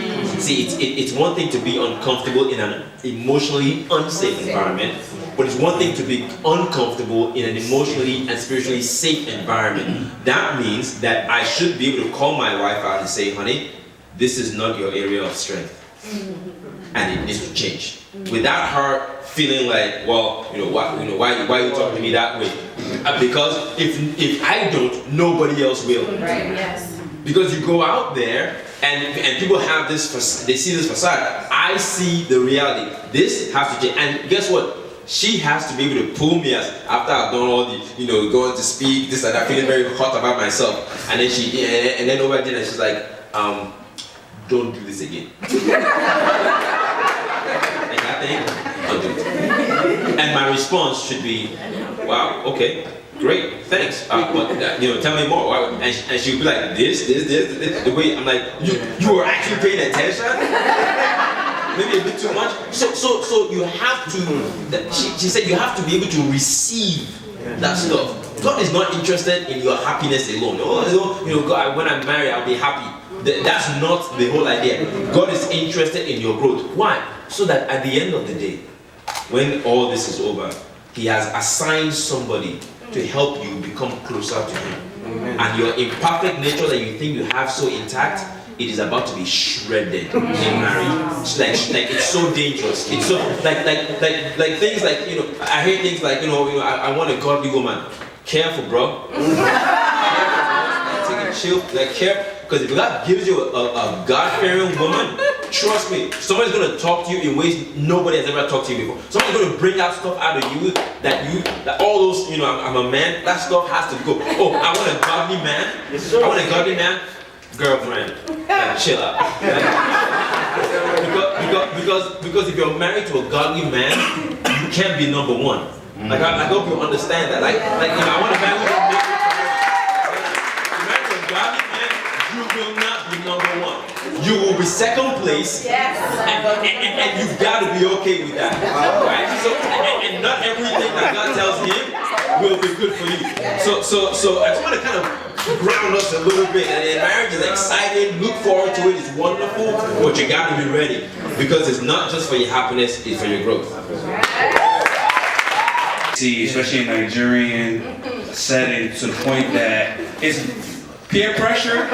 it's one thing to be uncomfortable in an emotionally unsafe environment, but it's one thing to be uncomfortable in an emotionally and spiritually safe environment. That means that I should be able to call my wife out and say, honey, this is not your area of strength. And it needs to change. Without her feeling like, well, why are you talking to me that way? Because if I don't, nobody else will. Right, yes. Because you go out there and people have this, they see this facade. I see the reality. This has to change. And guess what? She has to be able to pull me as after I've done all the, going to speak, this and that, feeling very hot about myself. And then over dinner, she's like, don't do this again. And I think, don't do it. And my response should be, wow, okay, great, thanks. But tell me more. And she'll be like, this. The way I'm like, you were actually paying attention? Maybe a bit too much. So you have to. She said you have to be able to receive that stuff. God is not interested in your happiness alone. God, when I'm married, I'll be happy. That's not the whole idea. God is interested in your growth. Why? So that at the end of the day, when all this is over, He has assigned somebody to help you become closer to Him. Amen. And your imperfect nature that you think you have so intact, it is about to be shredded in marriage. It's like it's so dangerous. It's so like things like I hear things like I want a godly woman. Careful, bro. Take a chill. Like careful. Because if God gives you a God-fearing woman, trust me, somebody's going to talk to you in ways nobody has ever talked to you before. Somebody's going to bring out stuff out of you that all those, I'm a man, that stuff has to go. Oh, I want a godly man. I want a godly man. Girlfriend, chill out. Because if you're married to a godly man, you can't be number one. Like I hope you understand that. I want a man who can make it. You're married to a godly man, you will not be number one. You will be second place. Yes. And you've got to be okay with that. Right? So and not everything that God tells him will be good for you. So I just want to kind of ground us a little bit. And marriage is exciting, look forward to it, it's wonderful, but you got to be ready. Because it's not just for your happiness, it's for your growth. See, especially in Nigerian setting, to the point that it's peer pressure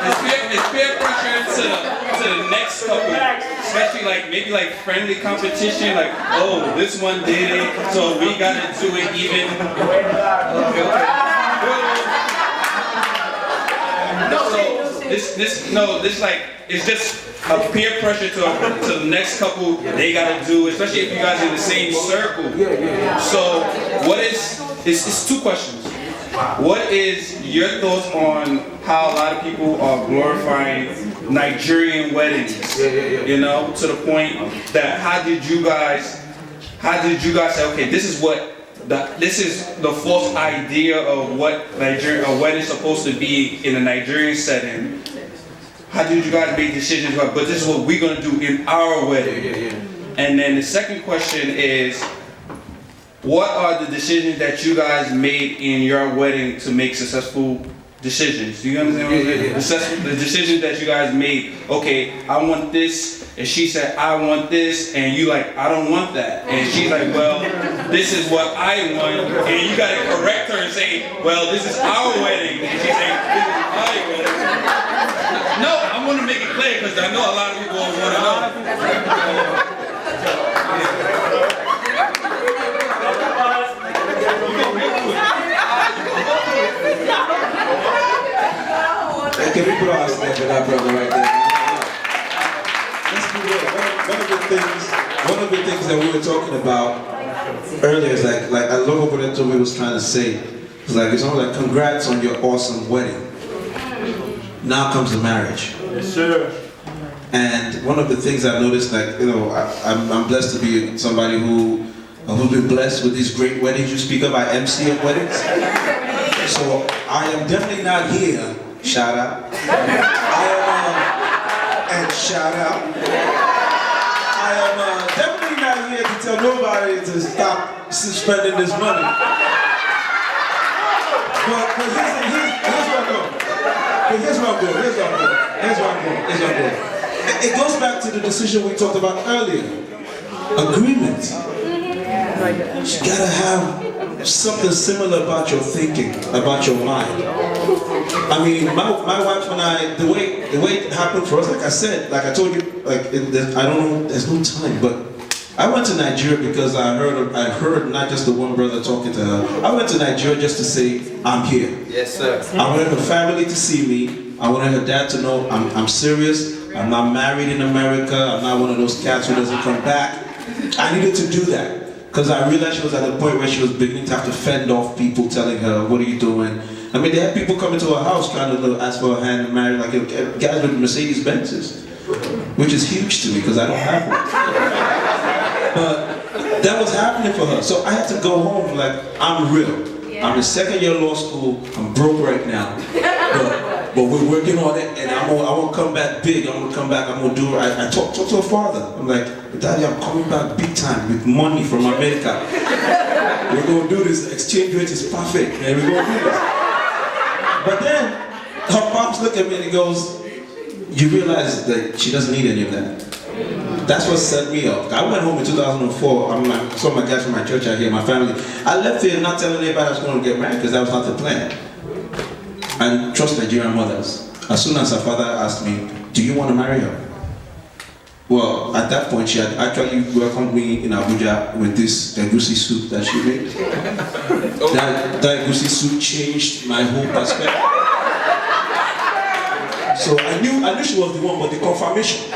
it's peer pressure to the next couple, especially maybe friendly competition, oh, this one did it, so we gotta do it even. It's just a peer pressure to the next couple. They gotta do, especially if you guys are in the same circle. So it's two questions. What is your thoughts on how a lot of people are glorifying Nigerian weddings? To the point that how how did you guys say, okay, this is the false idea of what a wedding is supposed to be in a Nigerian setting? How did you guys make decisions about, but this is what we're gonna do in our wedding? And then the second question is, what are the decisions that you guys made in your wedding to make successful decisions? Do you understand what I'm saying? The decisions that you guys made. Okay, I want this, and she said, I want this, and you like, I don't want that. And she's like, well, this is what I want, and you gotta correct her and say, well, this is our wedding. And she's like, this is my wedding. No, I want to make it clear because I know a lot of people want to know. Can we put our stand for that brother right there? Let's be real. One of the things that we were talking about earlier is like I love what Toby was trying to say. It's like it's almost like congrats on your awesome wedding. Now comes the marriage. Yes, sir. And one of the things I've noticed, like, you know, I'm blessed to be somebody who's been blessed with these great weddings you speak of. I MC at weddings. So I am definitely not here. Shout out. And shout out. I am definitely not here to tell nobody to stop spending this money. But here's what I'm doing. It goes back to the decision we talked about earlier. Agreement. You gotta have something similar about your thinking, about your mind. I mean, my wife and I, the way it happened for us, like I said, like I told you, like I don't know, there's no time, but I went to Nigeria because I heard not just the one brother talking to her. I went to Nigeria just to say, I'm here. Yes, sir. I wanted her family to see me. I wanted her dad to know I'm serious. I'm not married in America. I'm not one of those cats who doesn't come back. I needed to do that because I realized she was at the point where she was beginning to have to fend off people telling her, what are you doing? I mean, they had people coming to her house trying to ask for her hand and marry, like guys with Mercedes Benzes, which is huge to me because I don't have one. But that was happening for her. So I had to go home like, I'm real. I'm in second year law school. I'm broke right now. But we're working on it, and I want to come back big. I'm going to come back. I'm going to do it. I talked to her father. I'm like, Daddy, I'm coming back big time with money from America. We're going to do this. Exchange rate is perfect, and we're going to do this. But then her pops looked at me and he goes, you realize that she doesn't need any of that. That's what set me up. I went home in 2004. I saw my guys from my church out here, my family. I left here not telling anybody I was going to get married because that was not the plan. And trust Nigerian mothers. As soon as her father asked me, do you want to marry her? Well, at that point, she had actually welcomed me in Abuja with this egusi soup that she made. That egusi soup changed my whole perspective. So I knew she was the one, but the confirmation.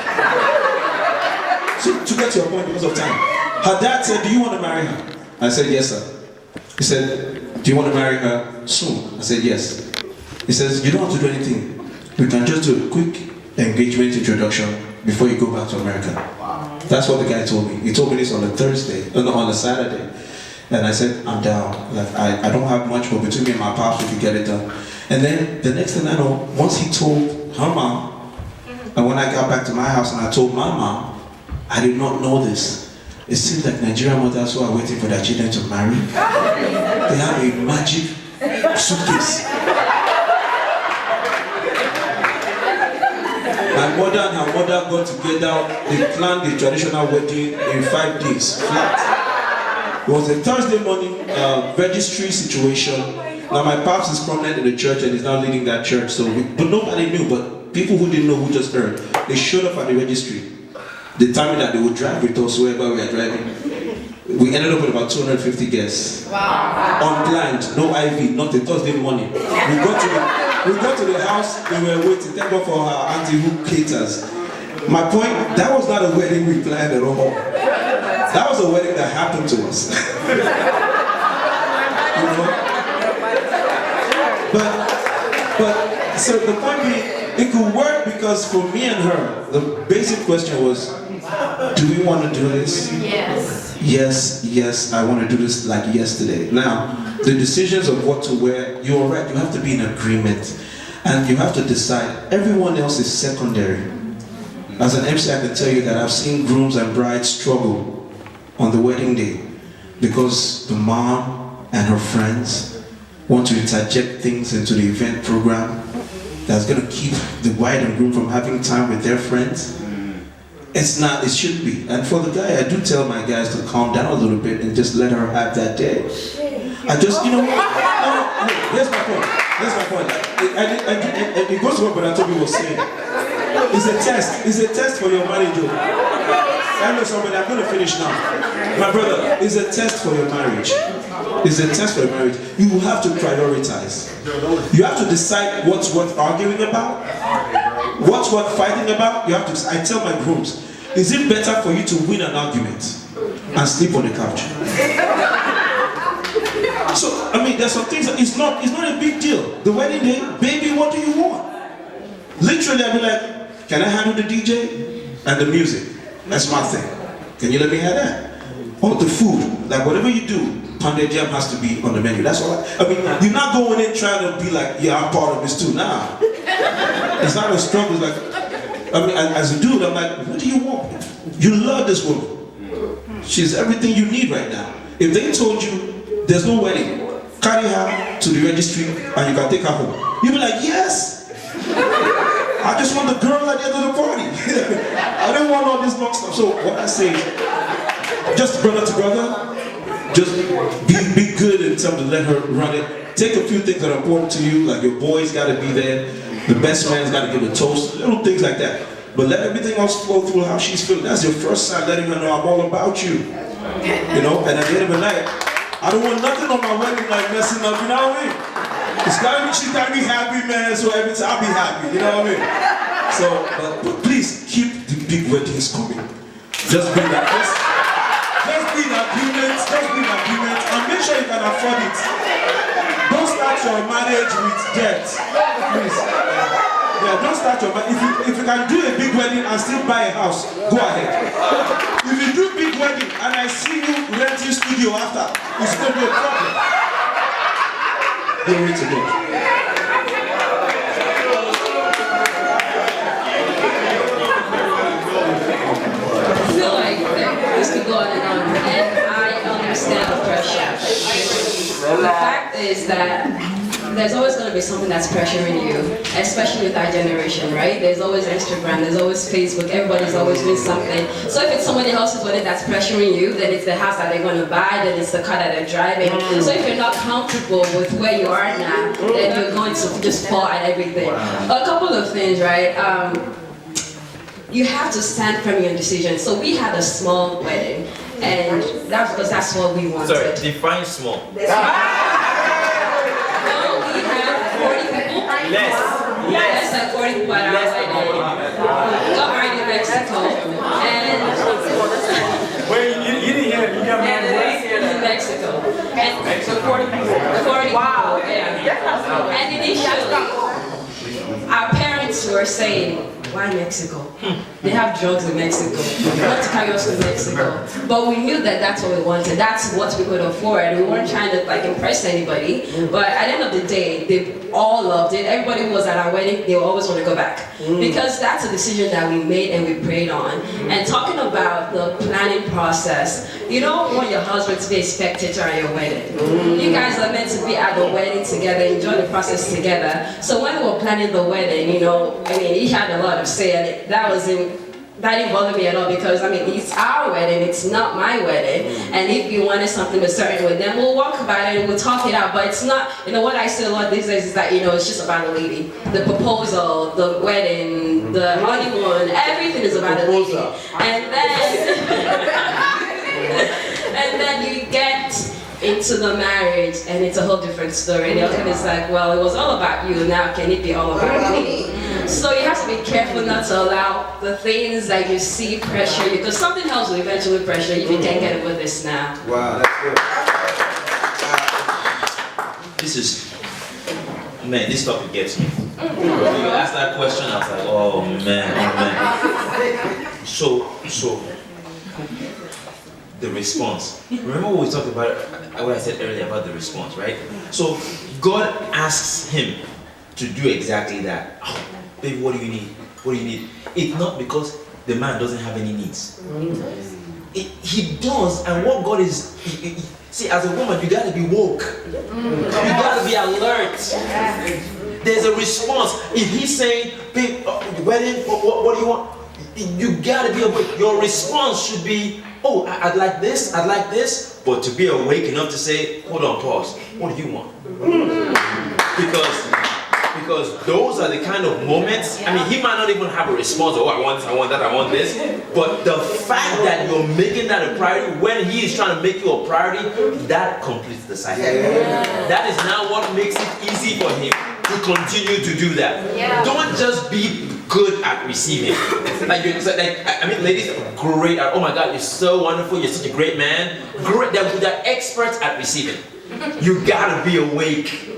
So to get to your point because of time, her dad said, do you want to marry her? I said, yes, sir. He said, do you want to marry her soon? I said, yes. He says, you don't have to do anything. We can just do a quick engagement introduction before you go back to America. Wow. That's what the guy told me. He told me this on a Saturday. And I said, I'm down. Like, I don't have much, but between me and my pops, we can get it done. And then the next thing I know, once he told her mom, and when I got back to my house and I told my mom, I did not know this. It seems like Nigerian mothers who are waiting for their children to marry, they have a magic suitcase. My mother and her mother got together, they planned the traditional wedding in 5 days, flat. It was a Thursday morning registry situation. Now my pops is prominent in the church and is now leading that church, but nobody knew, but people who didn't know who just heard. They showed up at the registry, determined that they would drive with us wherever we are driving. We ended up with about 250 guests. Wow. Unplanned, no IV, not a Thursday morning. We got to the house, they were waiting, thank God for her auntie who caters. My point, that was not a wedding we planned at all. That was a wedding that happened to us. You know? But so the point being, it could work because for me and her, the basic question was, do we want to do this? Yes. yes, I want to do this like yesterday. Now, the decisions of what to wear, you're right, you have to be in agreement. And you have to decide, everyone else is secondary. As an MC, I can tell you that I've seen grooms and brides struggle on the wedding day because the mom and her friends want to interject things into the event program that's going to keep the bride and groom from having time with their friends. It's not, it should be. And for the guy, I do tell my guys to calm down a little bit and just let her have that day. I just, you know what? No, here's my point. Here's my point. It goes to what Brother Toby was saying. It's a test. It's a test for your marriage. I know somebody, I'm going to finish now. My brother, it's a test for your marriage. It's a test for your marriage. You have to prioritize. You have to decide what's worth arguing about. What's worth fighting about? You have to. I tell my grooms, is it better for you to win an argument and sleep on the couch? So, I mean, there's some things that it's not a big deal. The wedding day, baby, what do you want? Literally, I'll be like, can I handle the DJ and the music? That's my thing. Can you let me have that? Or the food, like whatever you do, pounded jam has to be on the menu. That's all. I mean, you're not going in trying to be like, yeah, I'm part of this too. Nah, it's not a struggle. It's like, I mean, as a dude, I'm like, what do you want? You love this woman. She's everything you need right now. If they told you there's no wedding, carry her to the registry and you can take her home, you'd be like, yes. I just want the girl at the end of the party. I don't want all this long stuff. So what I say, just brother to brother, just be good in terms of let her run it. Take a few things that are important to you, like your boy's got to be there, the best man's got to give a toast, little things like that. But let everything else flow through how she's feeling. That's your first sign, letting her know I'm all about you. You know, and at the end of the night, I don't want nothing on my wedding night messing up, you know what I mean? She's gotta be happy, man, so every time I'll be happy, you know what I mean? So, but please keep the big weddings coming. Just bring that. Just be in agreement, and make sure you can afford it. Don't start your marriage with debt, please. Yeah, don't start your marriage. If you can do a big wedding and still buy a house, go ahead. If you do big wedding and I see you renting studio after, it's gonna be a problem. Glory to God. I feel like this could go on and on, and I understand the pressure. The fact is that there's always going to be something that's pressuring you, especially with our generation, right? There's always Instagram, there's always Facebook, everybody's always doing something. So if it's somebody else's wedding that's pressuring you, then it's the house that they're going to buy, then it's the car that they're driving. So if you're not comfortable with where you are now, then you're going to just fall at everything. A couple of things, right? You have to stand firm in your decision. So we had a small wedding, and that's because that's what we wanted. Sorry, define small. Less than 40 people at our wedding. Got married in Mexico. And Wait, you didn't hear it. You got married in Mexico. And so 40 people. Wow. Yeah. And initially, our parents were saying, why Mexico? They have drugs in Mexico. We want to carry us to Mexico. But we knew that that's what we wanted. That's what we could afford. We weren't trying to like impress anybody. But at the end of the day, they all loved it. Everybody who was at our wedding, they always want to go back. Because that's a decision that we made and we prayed on. And talking about the planning process, you don't want your husband to be a spectator at your wedding. You guys are meant to be at the wedding together, enjoy the process together. So when we were planning the wedding, you know, I mean, he had a lot of say, and that didn't bother me at all, because I mean, it's our wedding, it's not my wedding. And if you wanted something a certain way, then we'll walk about it and we'll talk it out. But it's not, you know, what I say a lot these days is that, you know, it's just about the lady. The proposal, the wedding, the honeymoon, everything is about the lady. And then you get into the marriage and it's a whole different story. And the husband is like, well, it was all about you, now can it be all about me? So you have to be careful not to allow the things that you see pressure you, because something else will eventually pressure you if you can't get over this now. Wow, that's good. This is, man, this topic gets me. When you asked that question, I was like, oh man. So, the response. Remember what we talked about, what I said earlier about the response, right? So God asks him to do exactly that. Oh, baby, what do you need? What do you need? It's not because the man doesn't have any needs. He does, and what God is, see, as a woman, you gotta be woke. You gotta be alert. There's a response. If he's saying, babe, wedding, what do you want? You gotta be awake. Your response should be, oh, I'd like this, but to be awake enough to say, hold on, pause. What do you want? Because those are the kind of moments, I mean, he might not even have a response, oh, I want this, I want that, I want this, but the fact that you're making that a priority when he is trying to make you a priority, that completes the cycle. That is now what makes it easy for him to continue to do that. Don't just be good at receiving. I mean, ladies are great at, oh my God, you're so wonderful, you're such a great man. Great, they're experts at receiving. You gotta be awake.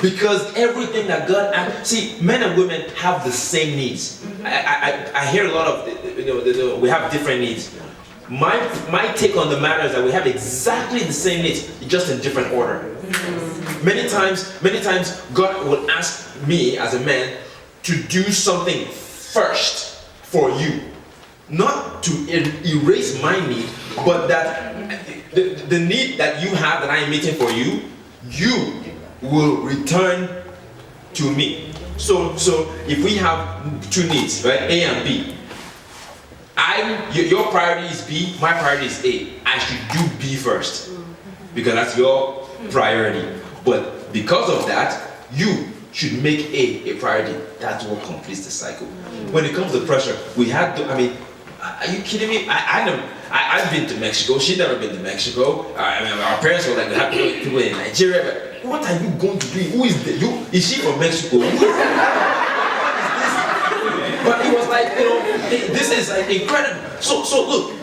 Because everything that God, see, men and women have the same needs. I hear a lot of, we have different needs. My take on the matter is that we have exactly the same needs, just in different order. Many times, God will ask me as a man to do something first for you. Not to erase my need, but that the need that you have that I am meeting for you, you will return to me. So if we have two needs, right, A and B, your priority is B, my priority is A. I should do B first because that's your priority. But because of that, you should make A priority. That's what completes the cycle. When it comes to pressure, we had to, I mean, are you kidding me? I've been to Mexico. She's never been to Mexico. I mean, our parents were like, we have people in Nigeria. But what are you going to do? Who is this? Is she from Mexico? Who is this? But it was like, this is like incredible. So look,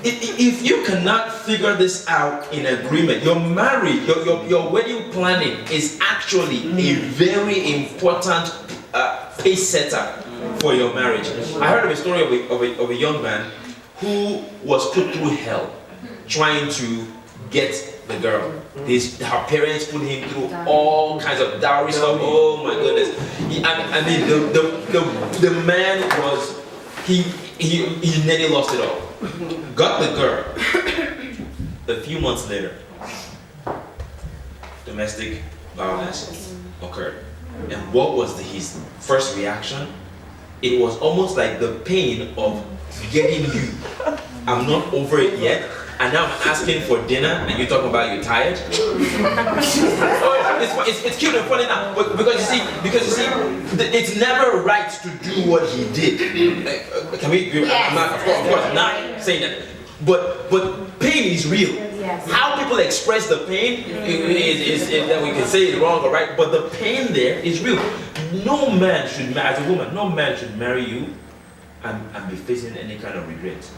if you cannot figure this out in agreement, your marriage, your wedding planning is actually a very important pace setter for your marriage. I heard of a story of a young man who was put through hell trying to get the girl. Her parents put him through all kinds of dowry stuff. Oh my goodness! I mean, the man was he nearly lost it all. Got the girl. A few months later, domestic violence occurred. And what was his first reaction? It was almost like the pain of getting you. I'm not over it yet. And now I'm asking for dinner, and you're talking about you're tired. It's cute and funny now, but because you see, it's never right to do what he did. Can we? Yes. Of course, I'm not saying that. But pain is real. Yes. How people express the pain is that we can say it's wrong or right, but the pain there is real. No man should, as a woman, no man should marry you and be facing any kind of regret.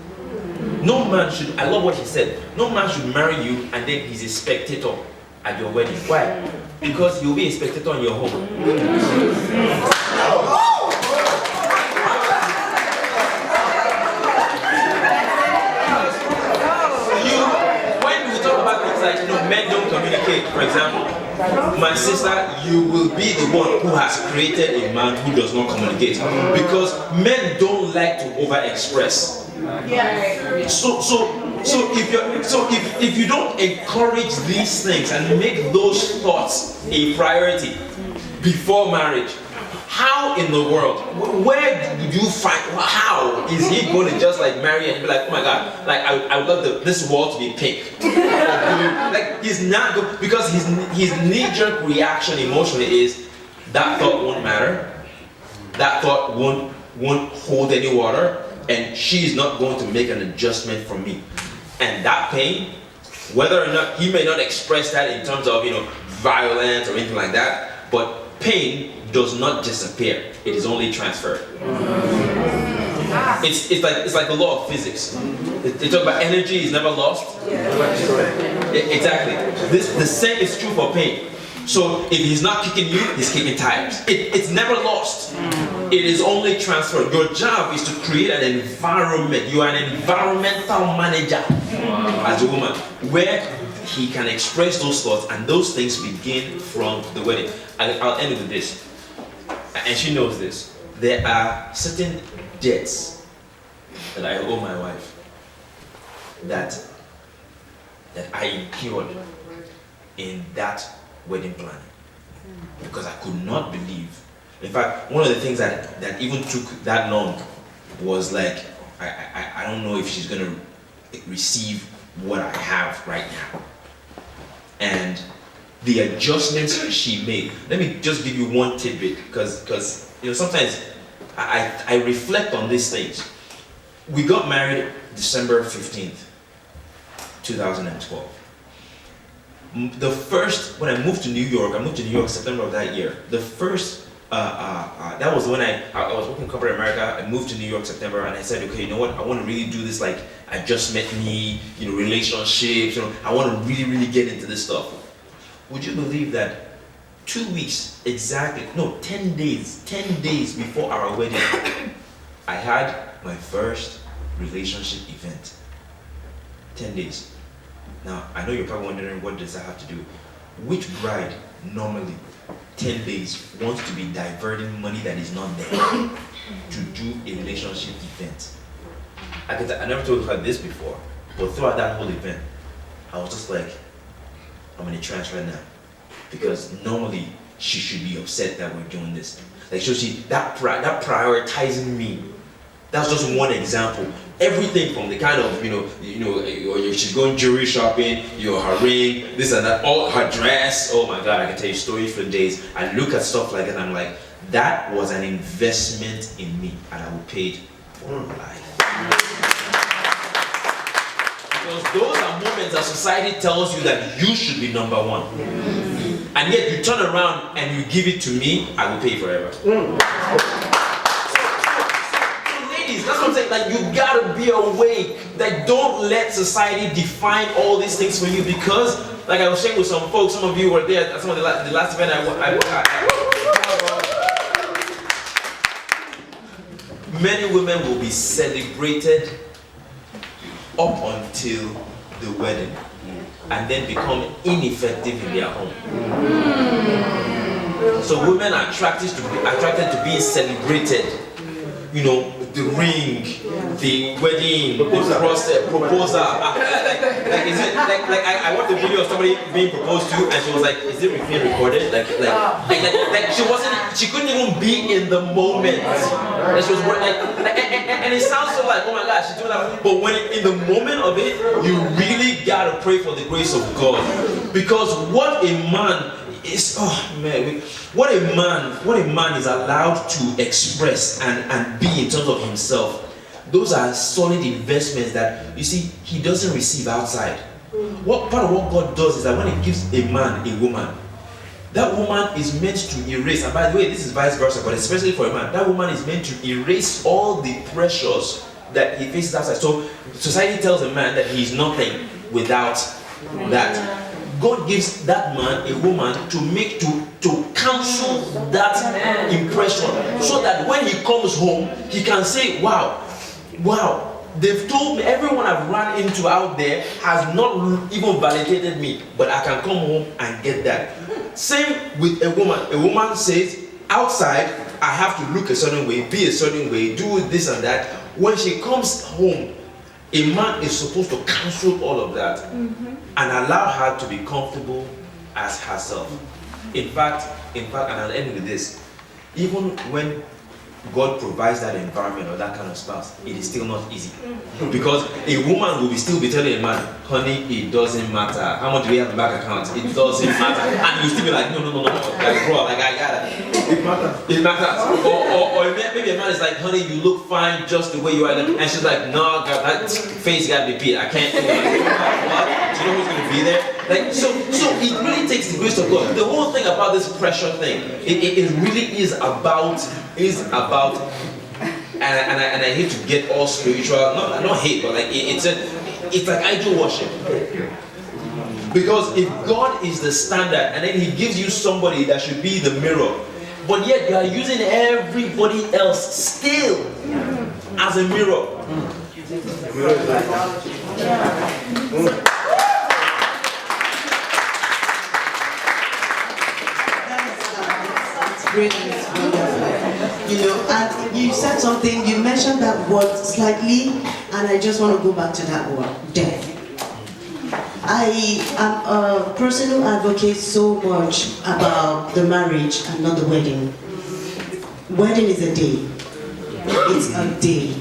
No man should, I love what he said, no man should marry you and then he's a spectator at your wedding. Why? Because you'll be a spectator in your home. When we talk about things like, men don't communicate, for example, my sister, you will be the one who has created a man who does not communicate. Because men don't like to over-express. So if you don't encourage these things and make those thoughts a priority before marriage, how in the world, where did you find, how is he going to just like marry and be like, oh my God, like I would love this wall to be pink or blue. Like he's not good, because his knee-jerk reaction emotionally is that thought won't matter, that thought won't hold any water, and she's not going to make an adjustment for me. And that pain, whether or not he may not express that in terms of violence or anything like that, but pain does not disappear. It is only transferred. It's like the law of physics. They talk about energy is never lost. Exactly. The same is true for pain. So if he's not kicking you, he's kicking tires. It's never lost. It is only transferred. Your job is to create an environment. You are an environmental manager as a woman, where he can express those thoughts, and those things begin from the wedding. I'll end with this. And she knows this. There are certain debts that I owe my wife that I incurred in that wedding planning, because I could not believe. In fact, one of the things that even took that long was like, I don't know if she's gonna receive what I have right now. And the adjustments she made. Let me just give you one tidbit, because sometimes I reflect on these things. We got married December 15th, 2012. When I moved to New York September of that year. The first, that was when I was working in corporate America. I moved to New York September, and I said, okay, you know what? I want to really do this, like, I just met me, relationships. I want to really, really get into this stuff. Would you believe that 2 weeks exactly, no, 10 days before our wedding, I had my first relationship event. 10 days. Now, I know you're probably wondering, what does that have to do? Which bride normally 10 days wants to be diverting money that is not there to do a relationship event? I never told her this before, but throughout that whole event, I was just like, I'm in a trance right now, because normally she should be upset that we're doing this. Like, so that prioritizing me. That's just one example. Everything from the kind of, she's going jewelry shopping, her ring, this and that, all her dress. Oh my God, I can tell you stories for days. I look at stuff like that and I'm like, that was an investment in me, and I will pay it for life. Because those are moments that society tells you that you should be number one. And yet you turn around and you give it to me, I will pay forever. That's what I'm saying. Like, you gotta be awake. Like, don't let society define all these things for you, because, like I was saying with some folks, some of you were there at some of the last event many women will be celebrated up until the wedding, and then become ineffective in their home. So women are attracted to being celebrated. The ring, the wedding, the process, proposal. I watched the video of somebody being proposed to, and she was like, "Is it being recorded?" Like she couldn't even be in the moment. And she was and it sounds so like, oh my God, she's doing that. But when in the moment of it, you really gotta pray for the grace of God, because what a man is, what a man is allowed to express and be in terms of himself. Those are solid investments that, you see, he doesn't receive outside. Part of what God does is that when he gives a man a woman, that woman is meant to erase, and by the way, this is vice versa, but especially for a man, that woman is meant to erase all the pressures that he faces outside. So society tells a man that he's nothing without that. God gives that man a woman to cancel that impression, so that when he comes home, he can say, wow, they've told me, everyone I've run into out there has not even validated me, but I can come home and get that. Same with a woman. A woman says, outside, I have to look a certain way, be a certain way, do this and that. When she comes home, a man is supposed to cancel all of that and allow her to be comfortable as herself. In fact, and I'll end with this, even when God provides that environment or that kind of spouse, it is still not easy. Because a woman will still be telling a man, honey, it doesn't matter. How much do we have in the bank account? It doesn't matter. And you still be like, no. Like, bro, like, I got it. It matters. Or maybe a man is like, honey, you look fine just the way you are. And she's like, no, God, that face got to be beat. I can't do it. What? Do you know who's going to be there? Like, so it really takes the grace of God. The whole thing about this pressure thing, it really is about, and I hate to get all spiritual. I don't hate, but like it's like idol worship. Because if God is the standard and then He gives you somebody that should be the mirror, but yet you are using everybody else still as a mirror. Great and it's wonderful. You know, and you said something, you mentioned that word slightly, and I just want to go back to that word, death. I am a person who advocates so much about the marriage and not the wedding. Wedding is a day. It's a day.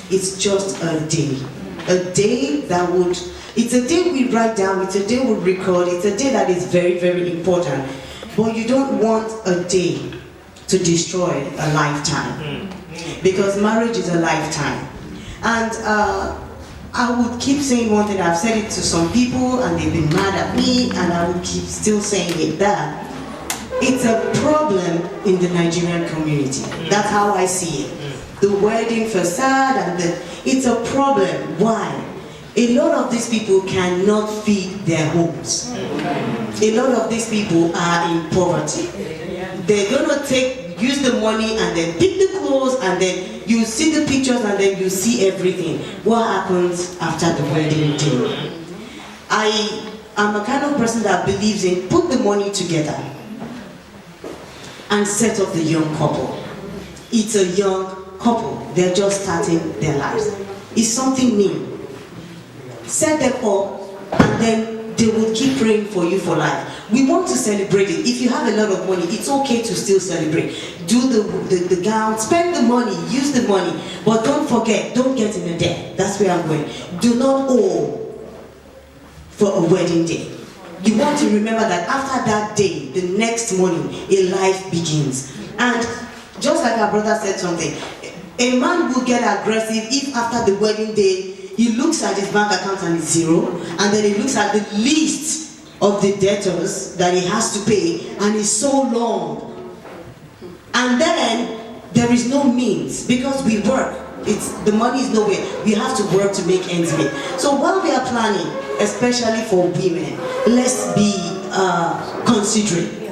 It's just a day. A day that would, it's a day we write down, it's a day we record, it's a day that is very, very important. But you don't want a day to destroy a lifetime. Because marriage is a lifetime. And I would keep saying one thing, I've said it to some people and they've been mad at me, and I would keep still saying it, that it's a problem in the Nigerian community. That's how I see it. The wedding facade and it's a problem. Why? A lot of these people cannot feed their homes. A lot of these people are in poverty. They're gonna use the money and then pick the clothes, and then you see the pictures and then you see everything. What happens after the wedding day? I am a kind of person that believes in put the money together and set up the young couple. It's a young couple. They're just starting their lives. It's something new. Set them up, and then they will keep praying for you for life. We want to celebrate it. If you have a lot of money, it's okay to still celebrate. Do the gown, spend the money, use the money, but don't forget, don't get in a debt. That's where I'm going. Do not owe for a wedding day. You want to remember that after that day, the next morning, a life begins. And just like our brother said something, a man will get aggressive if after the wedding day, he looks at his bank account and it's zero, and then he looks at the list of the debtors that he has to pay, and it's so long. And then there is no means, because we work. The money is nowhere. We have to work to make ends meet. So while we are planning, especially for women, let's be considerate.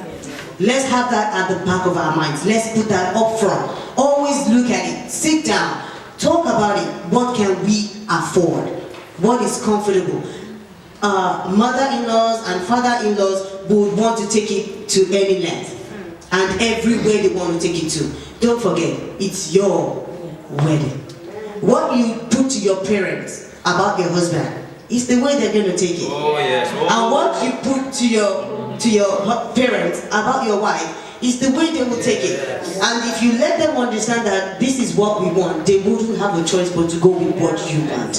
Let's have that at the back of our minds. Let's put that up front. Always look at it. Sit down. Talk about it. What can we afford? What is comfortable? Mother-in-laws and father-in-laws would want to take it to any length. And everywhere they want to take it to. Don't forget, it's your wedding. What you put to your parents about your husband is the way they're going to take it. Oh, yes. And what you put to your parents about your wife is the way they will take it. And if you let them understand that this is what we want, they wouldn't have a choice but to go with what you want.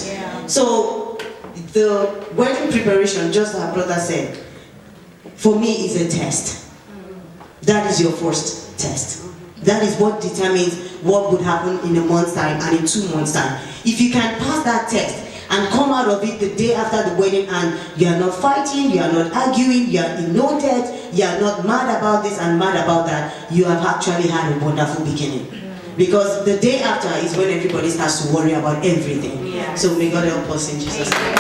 So the wedding preparation, just like our brother said, for me is a test. That is your first test. That is what determines what would happen in a month's time and in 2 months' time. If you can pass that test and come out of it the day after the wedding, and you are not fighting, you are not arguing, you are in no debt, you are not mad about this and mad about that, you have actually had a wonderful beginning. Because the day after is when everybody starts to worry about everything. So may God help us in Jesus' name.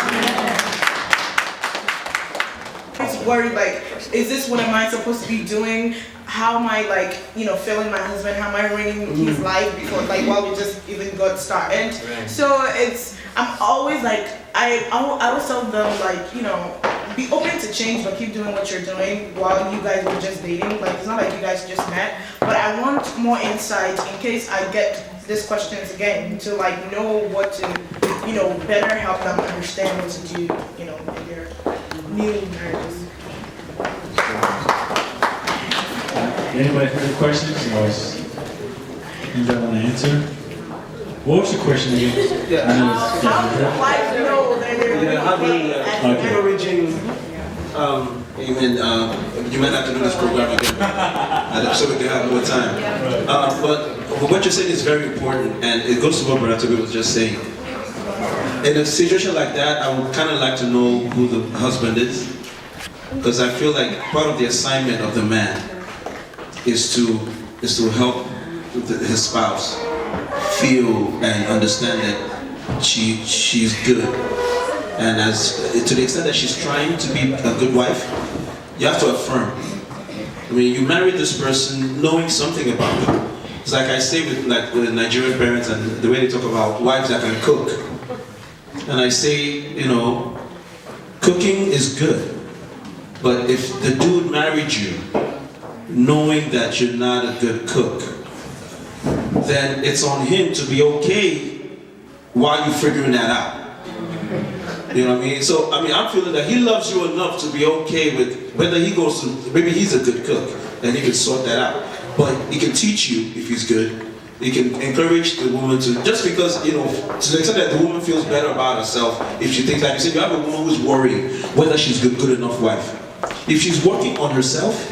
It's worried, like, is this what am I supposed to be doing? How am I, like, failing my husband? How am I ruining his life before, like, while we just even got started? So I'm always like, I always tell them, like, be open to change, but keep doing what you're doing while you guys were just dating. Like, it's not like you guys just met, but I want more insight in case I get these questions again to, like, know what to, better help them understand what to do, in their new marriages. Anybody have any questions? Or anybody want to answer? What was your question again? How do the wives know that they're Encouraging, you might have to do this program again, so we can have more time. But what you're saying is very important, and it goes to what Brother Toby was just saying. In a situation like that, I would kind of like to know who the husband is, because I feel like part of the assignment of the man is to help his spouse feel and understand that she's good. And to the extent that she's trying to be a good wife, you have to affirm. I mean, you married this person knowing something about them. It's like I say with Nigerian parents and the way they talk about wives that can cook. And I say, cooking is good. But if the dude married you knowing that you're not a good cook, then it's on him to be okay while you're figuring that out. You know what I mean? So, I'm feeling that he loves you enough to be okay with whether he goes to, maybe he's a good cook and he can sort that out. But he can teach you if he's good. He can encourage the woman to, just because, to the extent that the woman feels better about herself, if she thinks, like you said, you have a woman who's worrying whether she's good enough wife. If she's working on herself,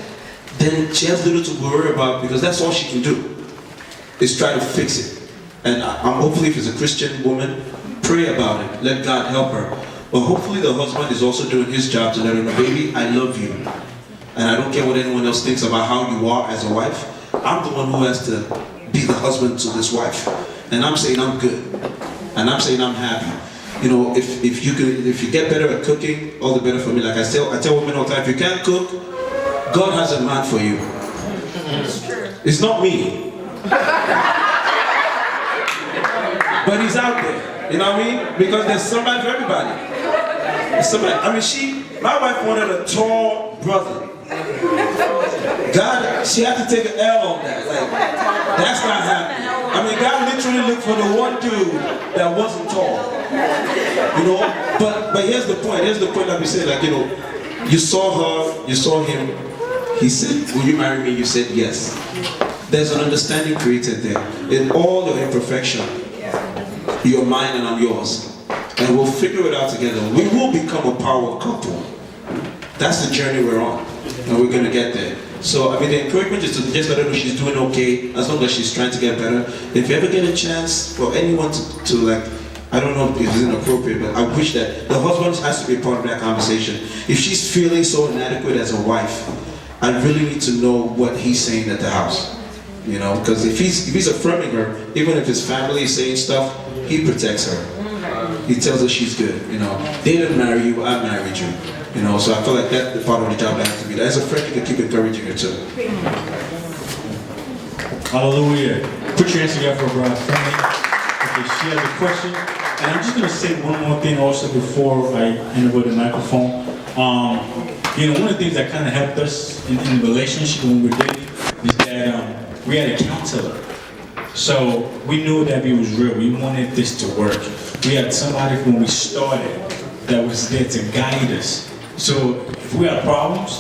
then she has little to worry about because that's all she can do, is try to fix it. And hopefully if it's a Christian woman, pray about it. Let God help her. But hopefully the husband is also doing his job to let her know, baby, I love you. And I don't care what anyone else thinks about how you are as a wife. I'm the one who has to be the husband to this wife. And I'm saying I'm good. And I'm saying I'm happy. If you get better at cooking, all the better for me. Like I tell women all the time, if you can't cook, God has a man for you. It's not me. But he's out there. You know what I mean? Because there's somebody for everybody. There's somebody. My wife wanted a tall brother. God, she had to take an L on that. Like, that's not happening. God literally looked for the one dude that wasn't tall. But here's the point. Here's the point that we say, you saw her, you saw him. He said, will you marry me? You said yes. There's an understanding created there. In all your imperfection, you're mine and I'm yours. And we'll figure it out together. We will become a power couple. That's the journey we're on. And we're going to get there. So, the encouragement is to just let her know she's doing okay, as long as she's trying to get better. If you ever get a chance for anyone to I don't know if it's inappropriate, but I wish that the husband has to be a part of that conversation. If she's feeling so inadequate as a wife, I really need to know what he's saying at the house. Because if he's affirming her, even if his family is saying stuff, he protects her. He tells her she's good. They didn't marry you, I married you. So I feel like that's the part of the job that has to be there. As a friend, you can keep encouraging her too. Hallelujah. Put your hands together for Brian's family. Okay, she has a question. And I'm just going to say one more thing also before I hand over the microphone. One of the things that kind of helped us in the relationship when we were dating is that we had a counselor. So we knew that it was real. We wanted this to work. We had somebody when we started that was there to guide us. So if we had problems,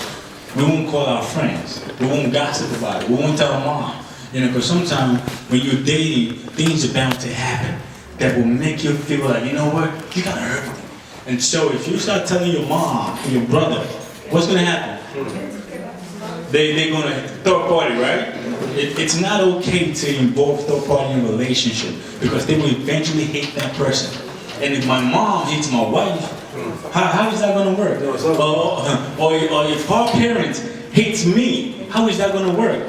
we won't call our friends. We won't gossip about it. We won't tell our mom. Because sometimes when you're dating, things are bound to happen that will make you feel like, you know what, you gotta hurt me. And so if you start telling your mom, your brother, what's gonna happen? They're gonna third party, right? It's not okay to involve third party in a relationship because they will eventually hate that person. And if my mom hates my wife, how is that gonna work? Or if her parent hates me, how is that gonna work?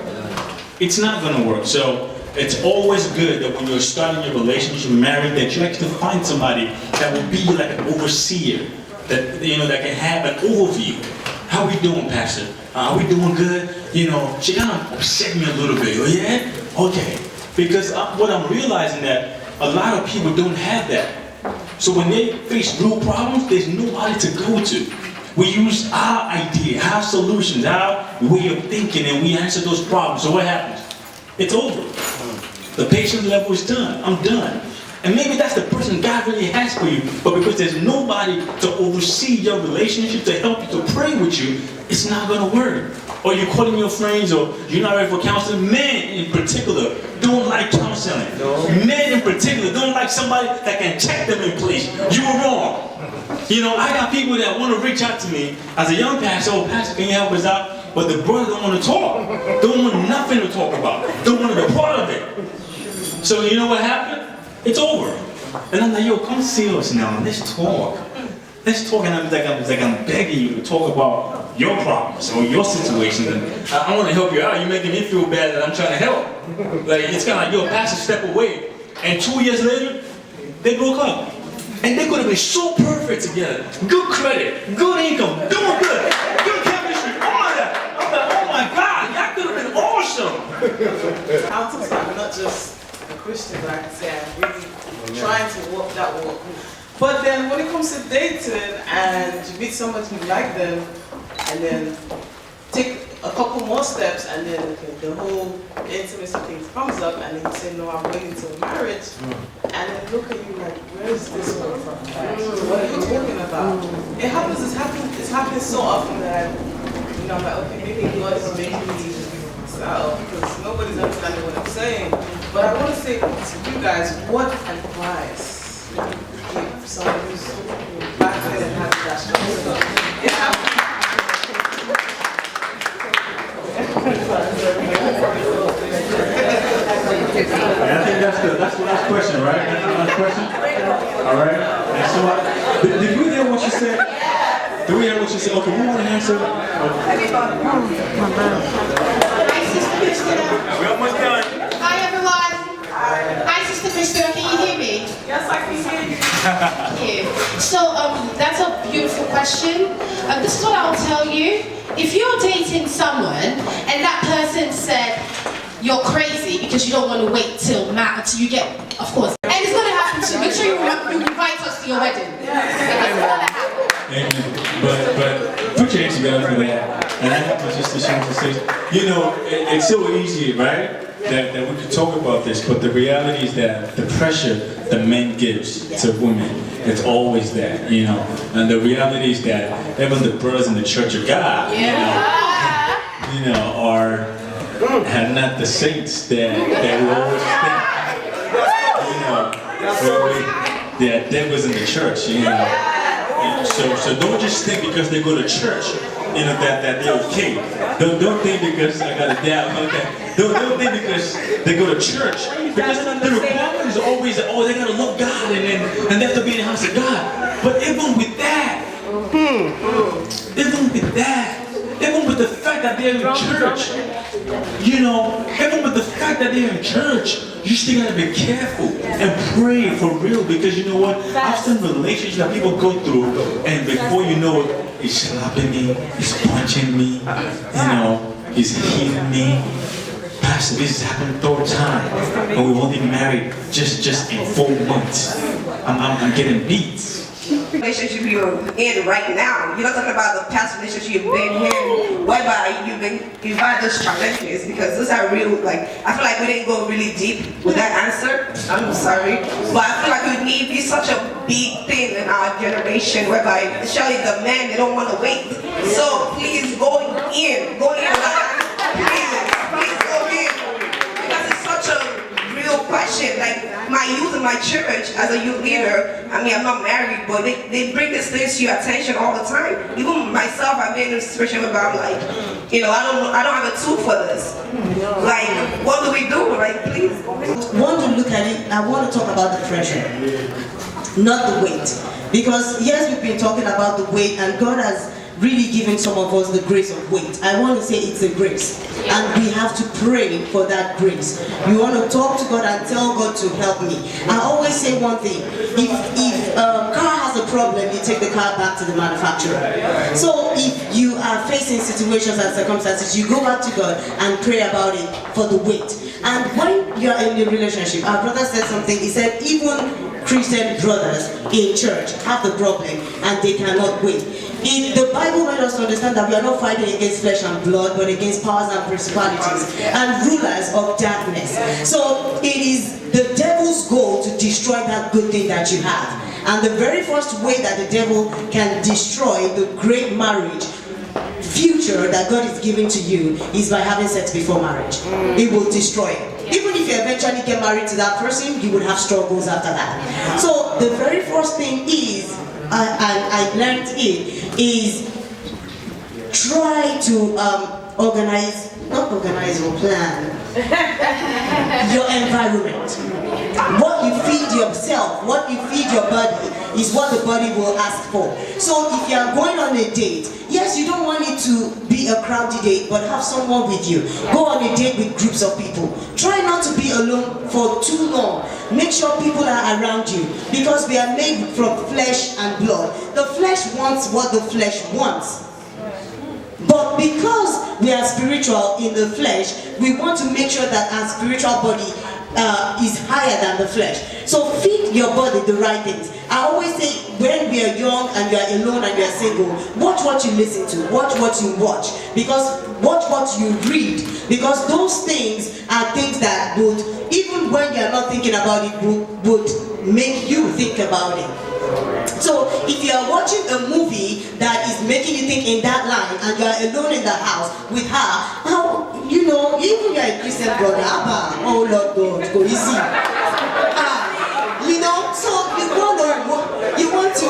It's not gonna work. So it's always good that when you're starting your relationship, married, that you actually find somebody that will be like an overseer, that that can have an overview. How we doing, Pastor? Are we doing good? She kind of upset me a little bit. Oh yeah? Okay. Because what I'm realizing that a lot of people don't have that. So when they face real problems, there's nobody to go to. We use our idea, our solutions, our way of thinking, and we answer those problems. So what happens? It's over. The patience level is done. I'm done. And maybe that's the person God really has for you. But because there's nobody to oversee your relationship, to help you, to pray with you, it's not going to work. Or you're calling your friends, or you're not ready for counseling. Men in particular don't like counseling. Men in particular don't like somebody that can check them in place. You were wrong. I got people that want to reach out to me as a young pastor. Oh, Pastor, can you help us out? But the brother don't want to talk. Don't want nothing to talk about. Don't want to be part of it. So you know what happened? It's over. And I'm like, yo, come see us now. Let's talk. Let's talk. And I'm begging you to talk about your problems or your situations. And I want to help you out. You're making me feel bad that I'm trying to help. Like, it's kind of like, yo, Pastor, step away. And 2 years later, they broke up. and they could have been so perfect together. Good credit, good income, doing good, good chemistry, all of that. I'm like, oh my God, y'all could have been awesome. I'm not just a Christian, but I can say I'm really trying to walk that walk. But then when it comes to dating and you meet somebody you like them, and then take a couple more steps, and then okay, the whole intimacy thing comes up, and then you say, no, I'm waiting till marriage, and then look at you like, where is this one from? What are you talking about? It happens, it's happening so often that, you know, I'm like, okay, maybe God is making me myself, because nobody's understanding what I'm saying. But I want to say to you guys, what advice would you give someone who's back then and having that struggle? It happens. I think that's the last question, right? That's the last question? All right. And so, did we hear what she said? Did we hear what she said? Okay, who want to answer? Hi, Sister Christina. We're almost done. Hi, everyone. Hi, Sister Christina. Can you hear me? Yes, I can hear you. Thank you. So, that's a beautiful question. This is what I'll tell you. If you're dating someone and that person said you're crazy because you don't want to wait till you get, of course, and it's going to happen to you. Make sure you invite us to your wedding. But put your hands together for that. And I have my sister Sean to say, you know, it's so easy, right? That we could talk about this, but the reality is that the pressure the men gives to women, it's always that, you know. And the reality is that even the brothers in the Church of God, you know, are not the saints that we always think, you know, that devils in the church, you know. So don't just think because they go to church, you know, that they're okay. Don't think because I got a dad about that. Don't think because they go to church. Because the requirement is always, oh, they gotta love God and they have to be in the house of God. But even with that, even with the fact that they're in church, you know, even with the fact that they're in church, you still gotta be careful and pray for real, because you know what? I've seen relationships that people go through, and before you know it, he's slapping me, he's punching me, you know, he's hitting me. Pastor, this has happened third time, and we've only been married just in 4 months. I'm getting beat. Relationship you're in right now. You're not talking about the past relationship you've been in, whereby you've had those challenges, because those are real. Like, I feel like we didn't go really deep with that answer. I'm sorry, but I feel like it would be such a big thing in our generation, whereby especially the men, they don't want to wait. So please go in, please go in, because it's such a real question. Like, my youth in my church, as a youth leader, I mean, I'm not married, but they bring these things to your attention all the time. Even myself, I've been in a situation where I'm like, you know, I don't have a tool for this. Like, what do we do? Like, please. Want to look at it, I want to talk about the pressure, not the weight. Because yes, we've been talking about the weight, and God has really given some of us the grace of weight. I want to say it's a grace, and we have to pray for that grace. You want to talk to God and tell God to help me. I always say one thing: if a car has a problem, you take the car back to the manufacturer. So if you are facing situations and circumstances, you go back to God and pray about it for the weight. And when you're in a relationship, our brother said something. He said even Christian brothers in church have the problem and they cannot wait. The Bible made us understand that we are not fighting against flesh and blood, but against powers and principalities and rulers of darkness. So it is the devil's goal to destroy that good thing that you have. And the very first way that the devil can destroy the great marriage future that God is giving to you is by having sex before marriage. It will destroy it. Even if you eventually get married to that person, you would have struggles after that. So the very first thing is, and I learned it, is try to organize or plan your environment. What you feed yourself, what you feed your body is what the body will ask for. So if you are going on a date, yes, you don't want it to be a crowded date, but have someone with you. Go on a date with groups of people. Try not to be alone for too long. Make sure people are around you, because we are made from flesh and blood. The flesh wants what the flesh wants. But because we are spiritual in the flesh, we want to make sure that our spiritual body is higher than the flesh. So feed your body the right things. I always say, when we are young and you are alone and you are single, watch what you listen to, watch what you watch, because watch what you read, because those things are things that would, even when you are not thinking about it, would make you think about it. So if you are watching a movie that is making you think in that line, and you are alone in the house with her, you know, even you are a Christian brother, oh Lord God, go easy. You know, so you want to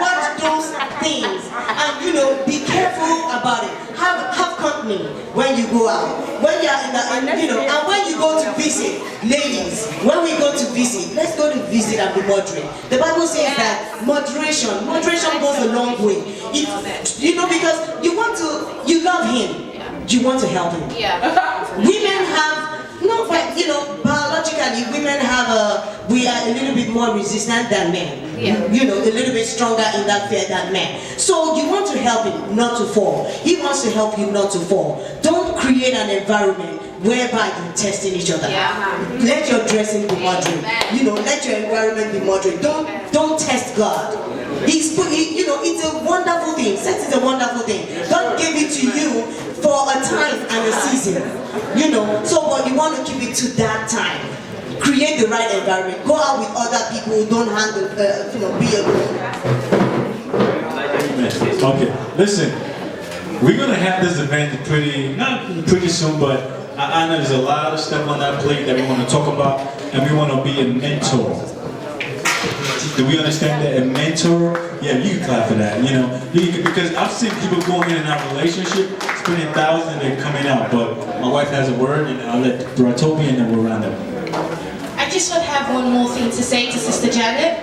watch those things, and you know, be careful about it. Have company when you go out, when you are in the, you know, and when you go to visit, ladies. When we go to visit, let's go to visit and be moderate. The Bible says that moderation goes a long way. You know, because you love him, you want to help him. Women have. No, but you know, biologically, women we are a little bit more resistant than men. You know, a little bit stronger in that fear than men. So you want to help him not to fall. He wants to help you not to fall. Don't create an environment whereby you're testing each other. Let your dressing be moderate. You know, let your environment be moderate. Don't test God. You know, it's a wonderful thing. Sex is a wonderful thing. God gave it to you for a time and a season. You know, so but you want to keep it to that time. Create the right environment. Go out with other people. Don't handle, you know, be alone. Okay, listen. We're gonna have this event not pretty soon, but I know there's a lot of stuff on that plate that we want to talk about, and we want to be a mentor. Do we understand that? A mentor? Yeah, you can clap for that, you know. Because I've seen people going in our relationship, spending thousands and they're coming out. But my wife has a word, and I'll let Bro Toby and then we'll round up. I just want to have one more thing to say to Sister Janet.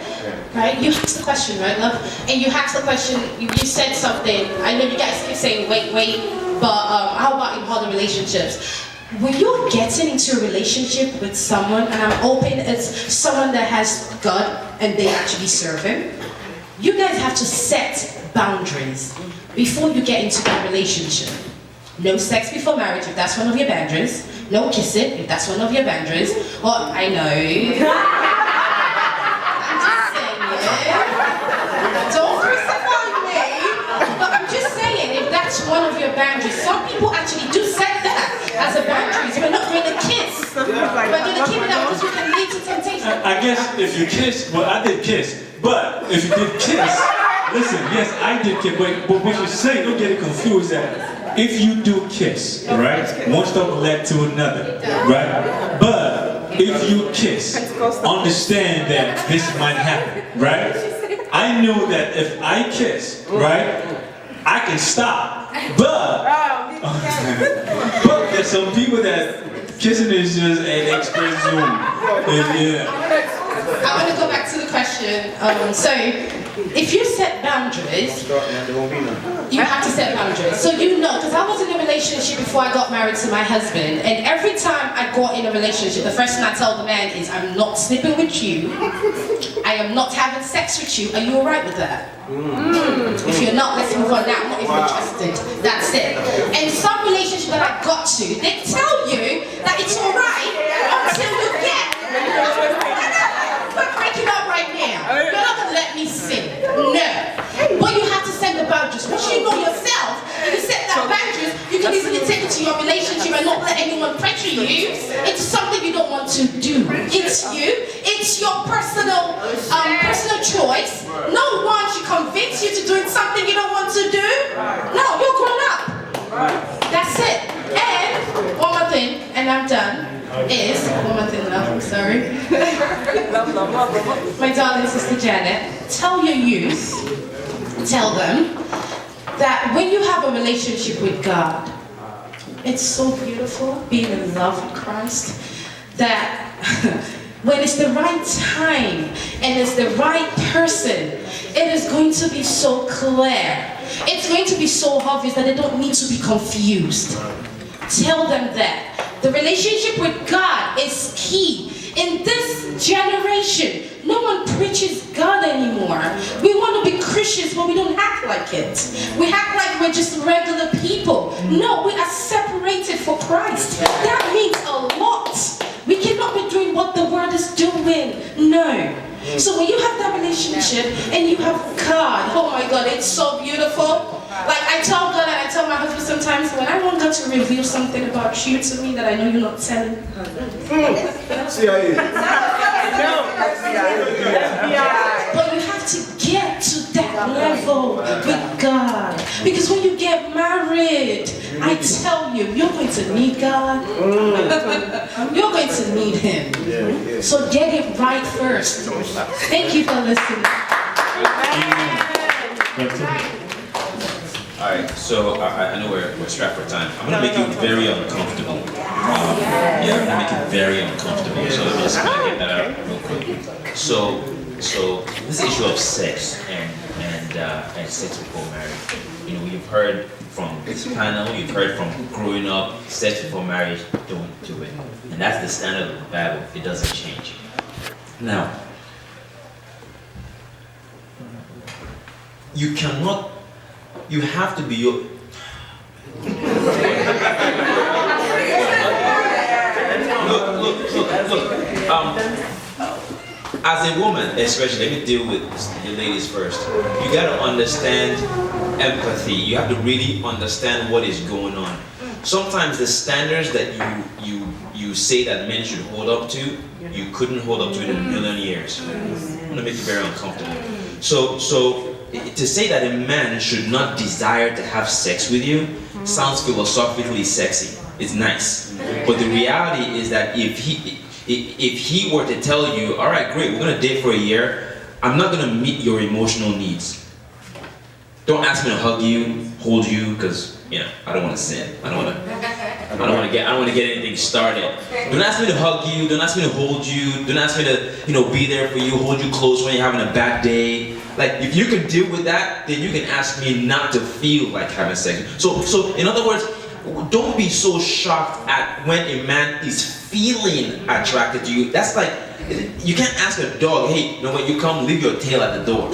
Right? You asked the question, right, love? And you asked the question, you said something. I know you guys keep saying, wait, but how about in other relationships? When you're getting into a relationship with someone, and I'm hoping it's someone that has God and they actually serve him, you guys have to set boundaries before you get into that relationship. No sex before marriage, if that's one of your boundaries. No kissing, if that's one of your boundaries. Or, I know. I'm just saying, don't crucify me. But I'm just saying, if that's one of your boundaries, some people actually do set that as a boundary. We're not going to kiss. We're going to keep it up because we can lead to temptation. I guess if you kiss, well, I did kiss. But if you did kiss, listen, yes, I did kiss. But what you're saying, don't get it confused, that if you do kiss, right, one stuff led to another, right? But if you kiss, understand that this might happen, right? I know that if I kiss, right, I can stop, but there's some people that kissing is just an express zone. I want to go back to the question. So, if you set boundaries, you have to set boundaries. So you know, because I was in a relationship before I got married to my husband, and every time I got in a relationship, the first thing I tell the man is, I'm not sleeping with you, I am not having sex with you, are you alright with that? If you're not, let's move on now, I'm not even interested. That's it. And some relationship that I got to, they tell you that it's alright until you get. We're breaking up right now. You're not going to let me sing. No. But you have to set the boundaries. Once you know yourself, if you set that boundaries, you can easily take it to your relationship and not let anyone pressure you into something you don't want to do. It's you. It's your personal choice. No one should convince you to doing something you don't want to do. No, you're grown up. That's it. And one more thing, and I'm done. Is one more thing, love, I'm sorry. My darling sister Janet, tell your youth, tell them that when you have a relationship with God, it's so beautiful being in love with Christ, that when it's the right time and it's the right person, it is going to be so clear it's going to be so obvious that they don't need to be confused. Tell them that. The relationship with God is key. In this generation, no one preaches God anymore. We want to be Christians, but we don't act like it. We act like we're just regular people. No, we are separated for Christ. That means a lot. We cannot be doing what the world is doing. No. So when you have that relationship and you have God, oh my God, it's so beautiful. Like I tell God and I tell my husband sometimes, when I want God to reveal something about you to me that I know you're not telling. But you have to get to that level with God. Because when you get married, I tell you, you're going to need God. You're going to need Him. So get it right first. Thank you for listening. Alright, so I know we're strapped for time. I'm gonna make you very uncomfortable. I'm gonna make it very uncomfortable. So let me just get that out real quick. So this issue of sex and sex before marriage. You know, you've heard from this panel, you've heard from growing up, sex before marriage, don't do it. And that's the standard of the Bible. It doesn't change. Now, you cannot. You have to be your. Look. As a woman, especially, let me deal with the ladies first. You gotta understand empathy. You have to really understand what is going on. Sometimes the standards that you say that men should hold up to, you couldn't hold up to it in a million years. I'm gonna make you very uncomfortable. So to say that a man should not desire to have sex with you sounds philosophically sexy. It's nice. But the reality is that if he were to tell you, all right, great, we're gonna date for a year, I'm not gonna meet your emotional needs. Don't ask me to hug you, hold you, because I don't want to sin. I don't want to get anything started. Don't ask me to hug you. Don't ask me to hold you. Don't ask me to be there for you, hold you close when you're having a bad day. Like, if you can deal with that, then you can ask me not to feel like having sex. So in other words, don't be so shocked at when a man is feeling attracted to you. That's like, you can't ask a dog, hey, when you come, leave your tail at the door.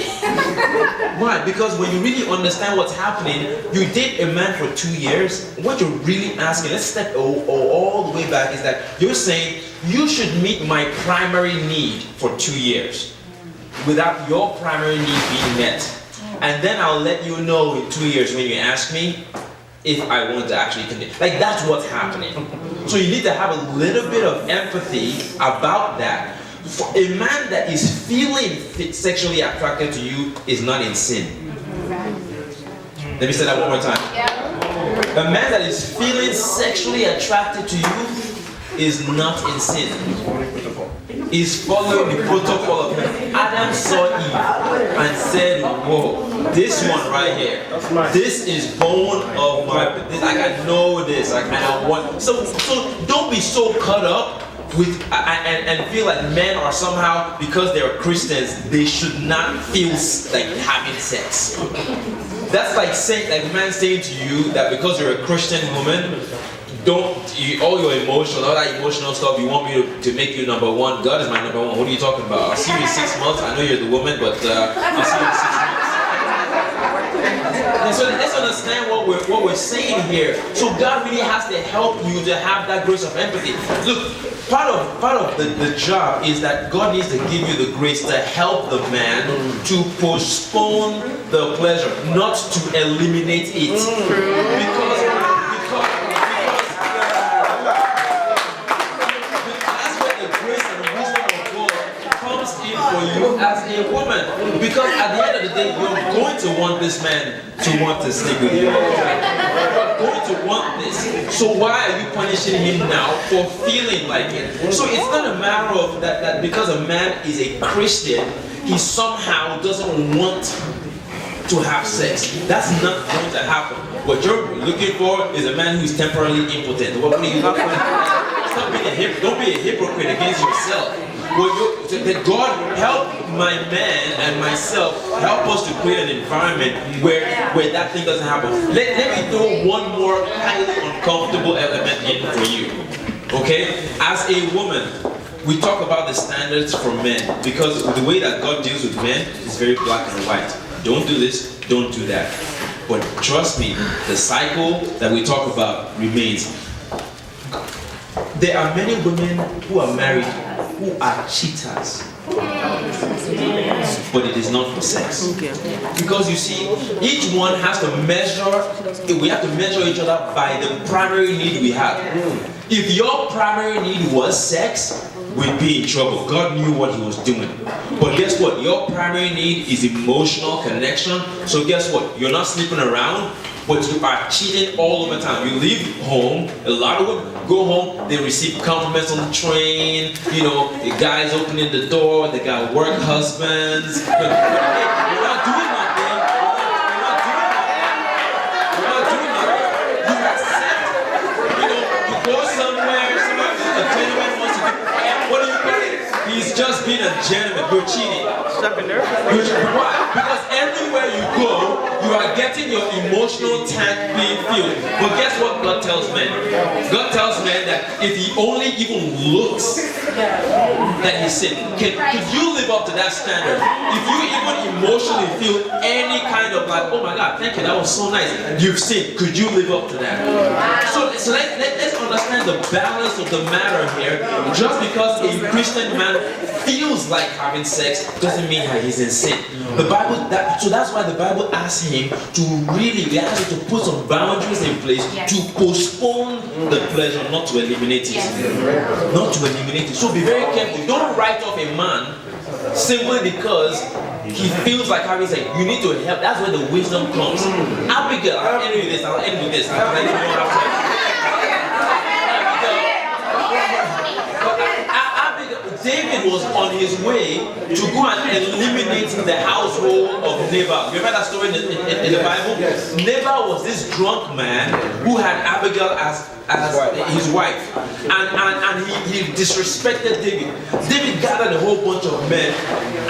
Why? Because when you really understand what's happening, you date a man for 2 years, what you're really asking, let's step all the way back, is that you're saying, you should meet my primary need for 2 years without your primary need being met. And then I'll let you know in 2 years when you ask me if I want to actually continue. Like, that's what's happening. So you need to have a little bit of empathy about that. For a man that is feeling sexually attracted to you is not in sin. Let me say that one more time. A man that is feeling sexually attracted to you is not in sin. He's following the protocol of heaven. Adam saw Eve and said, whoa, this one right here, this is bone of my, I can know this, I cannot want. So don't be so caught up with and feel like men are somehow, because they're Christians, they should not feel like having sex. That's like saying, like a man saying to you that because you're a Christian woman, all your emotional, all that emotional stuff, you want me to make you number one. God is my number one. What are you talking about? I'll see you in 6 months. I know you're the woman, but I'll see you in 6 months. And so let's understand what we're saying here. So God really has to help you to have that grace of empathy. Look, part of the job is that God needs to give you the grace to help the man to postpone the pleasure, not to eliminate it. Because that's where the grace and the wisdom of God comes in for you as a woman. Because at the end of the day, you're going to want this man to want to sleep with you. You're going to want this. So why are you punishing him now for feeling like it? So it's not a matter of that because a man is a Christian, he somehow doesn't want to have sex. That's not going to happen. What you're looking for is a man who's temporarily impotent. What are you looking for? Don't be a hypocrite against yourself. that God help my man and myself, help us to create an environment where that thing doesn't happen. Let me throw one more highly uncomfortable element in for you. Okay? As a woman, we talk about the standards for men because the way that God deals with men is very black and white. Don't do this, don't do that. But trust me, the cycle that we talk about remains. There are many women who are married who are cheaters. But it is not for sex. Because you see, each one has to measure, we have to measure each other by the primary need we have. If your primary need was sex, we'd be in trouble. God knew what he was doing. But guess what? Your primary need is emotional connection. So guess what? You're not sleeping around, but you are cheating all over town. You leave home, a lot of women go home, they receive compliments on the train, you know, the guy's opening the door, they got work husbands. But hey, you're not doing nothing. You're not doing nothing. You accept, you know, you go somewhere, a gentleman wants to do, what do you call it? He's just being a gentleman. You're cheating. Why? Because everywhere you go, you are getting your emotional tank being filled. But guess what God tells men? God tells men that if he only even looks, that he's sick. Could you live up to that standard? If you even emotionally feel any kind of like, oh my God, thank you, that was so nice, you've sinned, could you live up to that? So let's understand the balance of the matter here. Just because a Christian man feels like having sex doesn't mean that he's in sin. The Bible, so that's why the Bible asks him to really, we ask him to put some boundaries in place to postpone the pleasure, not to eliminate it. Not to eliminate it. So be very careful. Don't write off a man simply because he feels like having sex. You need to help. That's where the wisdom comes. Abigail, I'll end with this. David was on his way to go and eliminate the household of Nabal. Remember that story in the Bible? Yes. Nabal was this drunk man who had Abigail as his wife. And he disrespected David. David gathered a whole bunch of men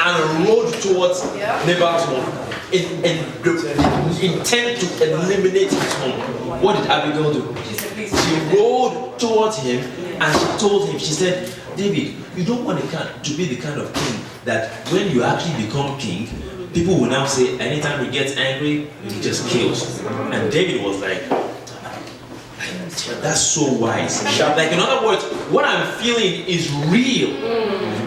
and rode towards Nabal's home in intent to eliminate his home. What did Abigail do? She rode towards him and she told him, she said, David, you don't want to be the kind of king that when you actually become king, people will now say anytime he gets angry, he just kills. And David was like, that's so wise. Like in other words, what I'm feeling is real.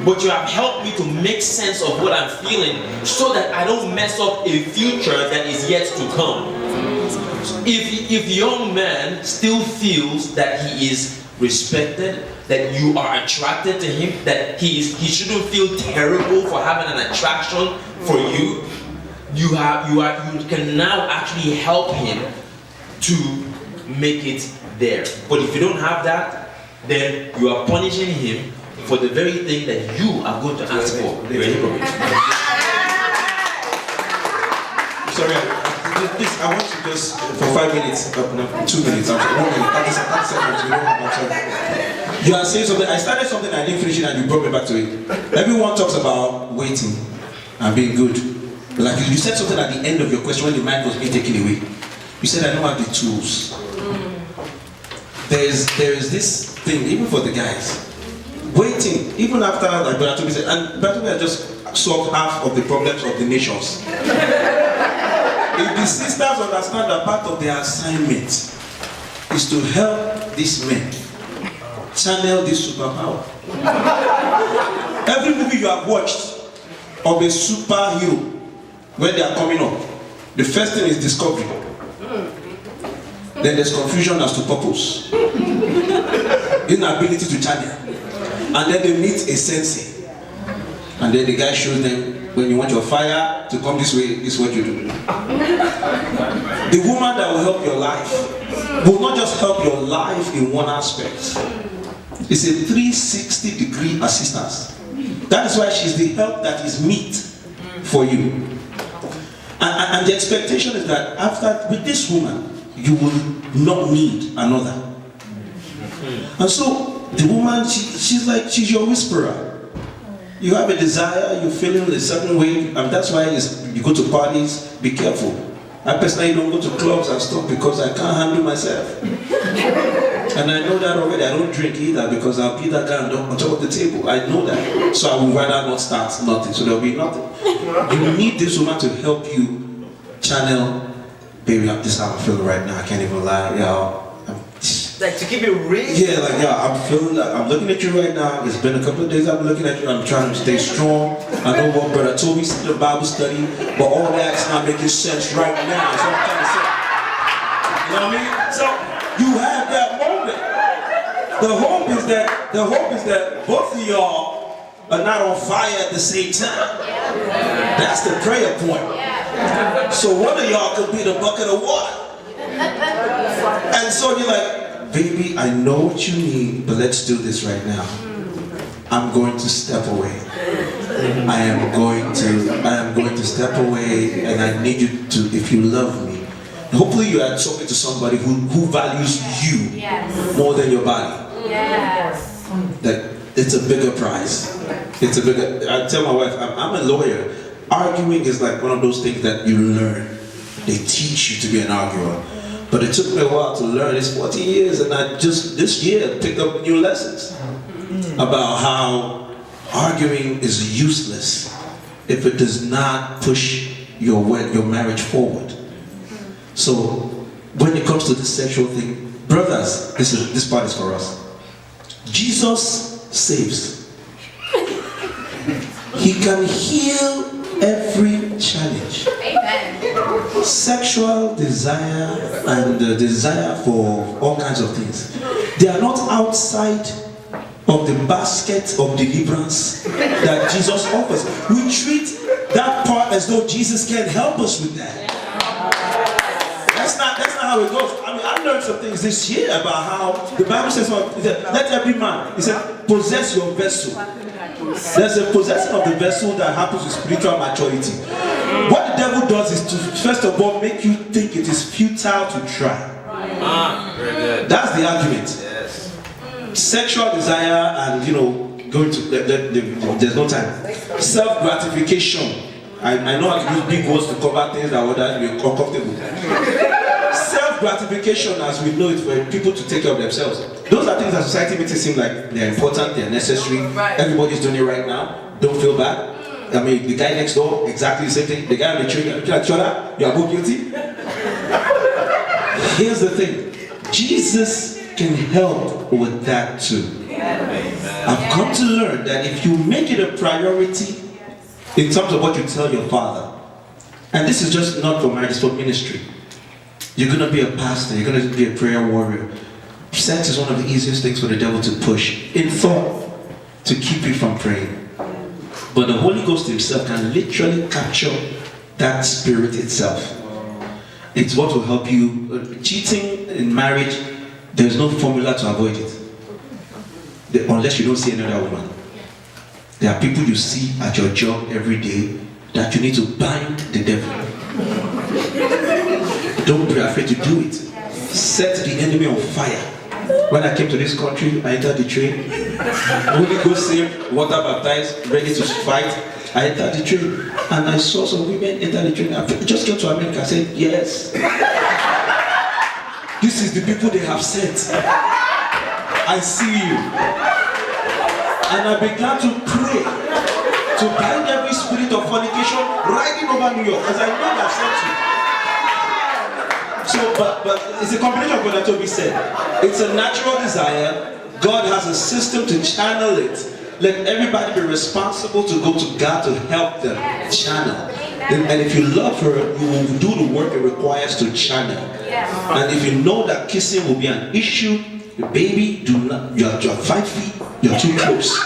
But you have helped me to make sense of what I'm feeling so that I don't mess up a future that is yet to come. If young man still feels that he is respected, that you are attracted to him, that he shouldn't feel terrible for having an attraction for you, you can now actually help him to make it there. But if you don't have that, then you are punishing him for the very thing that you are going to ask for. You're a hypocrite. Sorry, please, I want to just, for 5 minutes, no, 2 minutes, I'm sorry, 30 seconds, we don't have much time. You are saying something, I started something, I didn't finish it, and you brought me back to it. Everyone talks about waiting and being good. Like you said something at the end of your question when the mic was being taken away. You said, I don't have the tools. There is this thing, even for the guys, waiting, even after, like Brother Toby said, and Brother Toby has just solved half of the problems of the nations. If the sisters understand that part of their assignment is to help these men channel this superpower. Every movie you have watched of a superhero, when they are coming up, the first thing is discovery. Then there's confusion as to purpose, inability to channel, and then they meet a sensei, and then the guy shows them, when you want your fire to come this way, this is what you do. The woman that will help your life will not just help your life in one aspect. It's a 360-degree assistance. That is why she's the help that is meet for you. And the expectation is that with this woman, you will not need another. And so the woman, she's your whisperer. You have a desire, you're feeling a certain way, and that's why you go to parties, be careful. I personally don't go to clubs and stuff because I can't handle myself. And I know that already. I don't drink either because I'll be that guy on top of the table. I know that. So I would rather not start nothing. So there'll be nothing. You need this woman to help you channel, baby, this is how I'm feeling right now. I can't even lie. Like to keep it real? Yeah, like, I'm feeling like, I'm looking at you right now. It's been a couple of days I've been looking at you. I'm trying to stay strong. I know what Brother Toby said in the Bible study, but all that's not making sense right now. That's what I'm trying to say. You know what I mean? So, you have that moment. The hope is that both of y'all are not on fire at the same time. That's the prayer point. So one of y'all could be the bucket of water. And so you're like, baby, I know what you need, but let's do this right now. I'm going to step away. I am going to step away, and I need you to, if you love me. Hopefully you are talking to somebody who values you more than your body. Yes. That it's a bigger prize. I tell my wife, I'm a lawyer. Arguing is like one of those things that you learn. They teach you to be an arguer. But it took me a while to learn. It's 40 years, and I just this year picked up new lessons about how arguing is useless if it does not push your marriage forward. So when it comes to this sexual thing, brothers, this part is for us. Jesus saves. He can heal every challenge. Amen. Sexual desire and the desire for all kinds of things, they are not outside of the basket of deliverance that Jesus offers. We treat that part as though Jesus can help us with that. That's not how it goes. I mean, I learned some things this year about how the Bible says, let every man, he said, possess your vessel. There's a possession of the vessel that happens with spiritual maturity. What the devil does is to, first of all, make you think it is futile to try. Very good. That's the argument. Yes. Sexual desire and, going to, there's no time. Self-gratification. I know I can use big words to cover things that would be uncomfortable. Self-gratification, as we know it, for people to take care of themselves. Those are things that society makes it seem like they're important, they're necessary. Everybody's doing it right now. Don't feel bad. I mean, the guy next door, exactly the same thing. The guy on the train, you're looking at each other, you are both guilty. Here's the thing. Jesus can help with that too. I've come to learn that if you make it a priority in terms of what you tell your father, and this is just not for marriage, it's for ministry. You're going to be a pastor, you're going to be a prayer warrior. Sex is one of the easiest things for the devil to push in thought to keep you from praying. But the Holy Ghost himself can literally capture that spirit itself. It's what will help you. Cheating in marriage, there's no formula to avoid it. Unless you don't see another woman. There are people you see at your job every day that you need to bind the devil. Don't be afraid to do it. Set the enemy on fire. When I came to this country, I entered the train. Holy Ghost saved, water baptized, ready to fight. I entered the train and I saw some women enter the train. I just came to America. I said, yes. This is the people they have sent. I see you. And I began to pray to bind every spirit of fornication riding over New York, because I know they have sent you. So, but it's a combination of what Toby said. It's a natural desire. God has a system to channel it. Let everybody be responsible to go to God to help them channel. And if you love her, you will do the work it requires to channel. And if you know that kissing will be an issue, baby, do not. You're 5 feet. You're too close.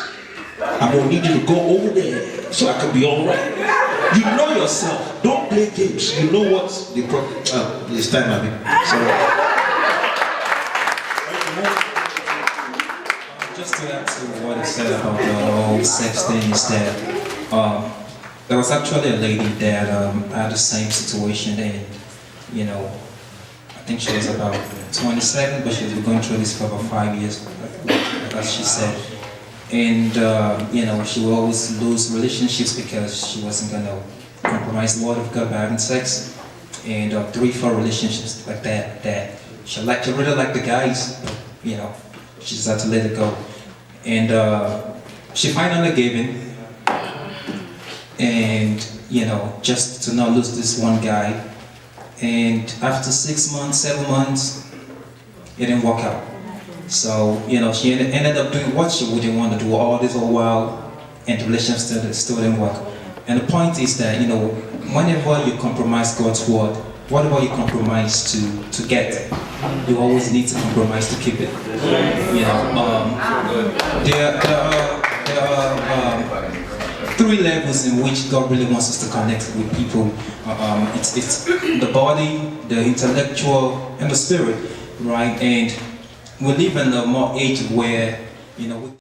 I'm gonna need you to go over there so I can be all right. You know yourself. Don't play games. You know what's the problem. It's time, I mean. Just to add to what he said about the whole sex thing is that there was actually a lady that had the same situation, and I think she was about 27, but she's been going through this for about 5 years, as she said. And you know, she will always lose relationships because she wasn't gonna compromise the word of God by having sex. And 3-4 relationships like that she really liked the guys, but, you know, she just had to let it go. And she finally gave in, and you know, just to not lose this one guy. And after 6 months, 7 months, it didn't work out. So, you know, she ended up doing what she wouldn't want to do all this whole while, and the relationship still didn't work. And the point is that, you know, whenever you compromise God's word, whatever you compromise to get, you always need to compromise to keep it. You know, there are 3 levels in which God really wants us to connect with people. It's the body, the intellectual, and the spirit, right? And we live in a more age where, you know,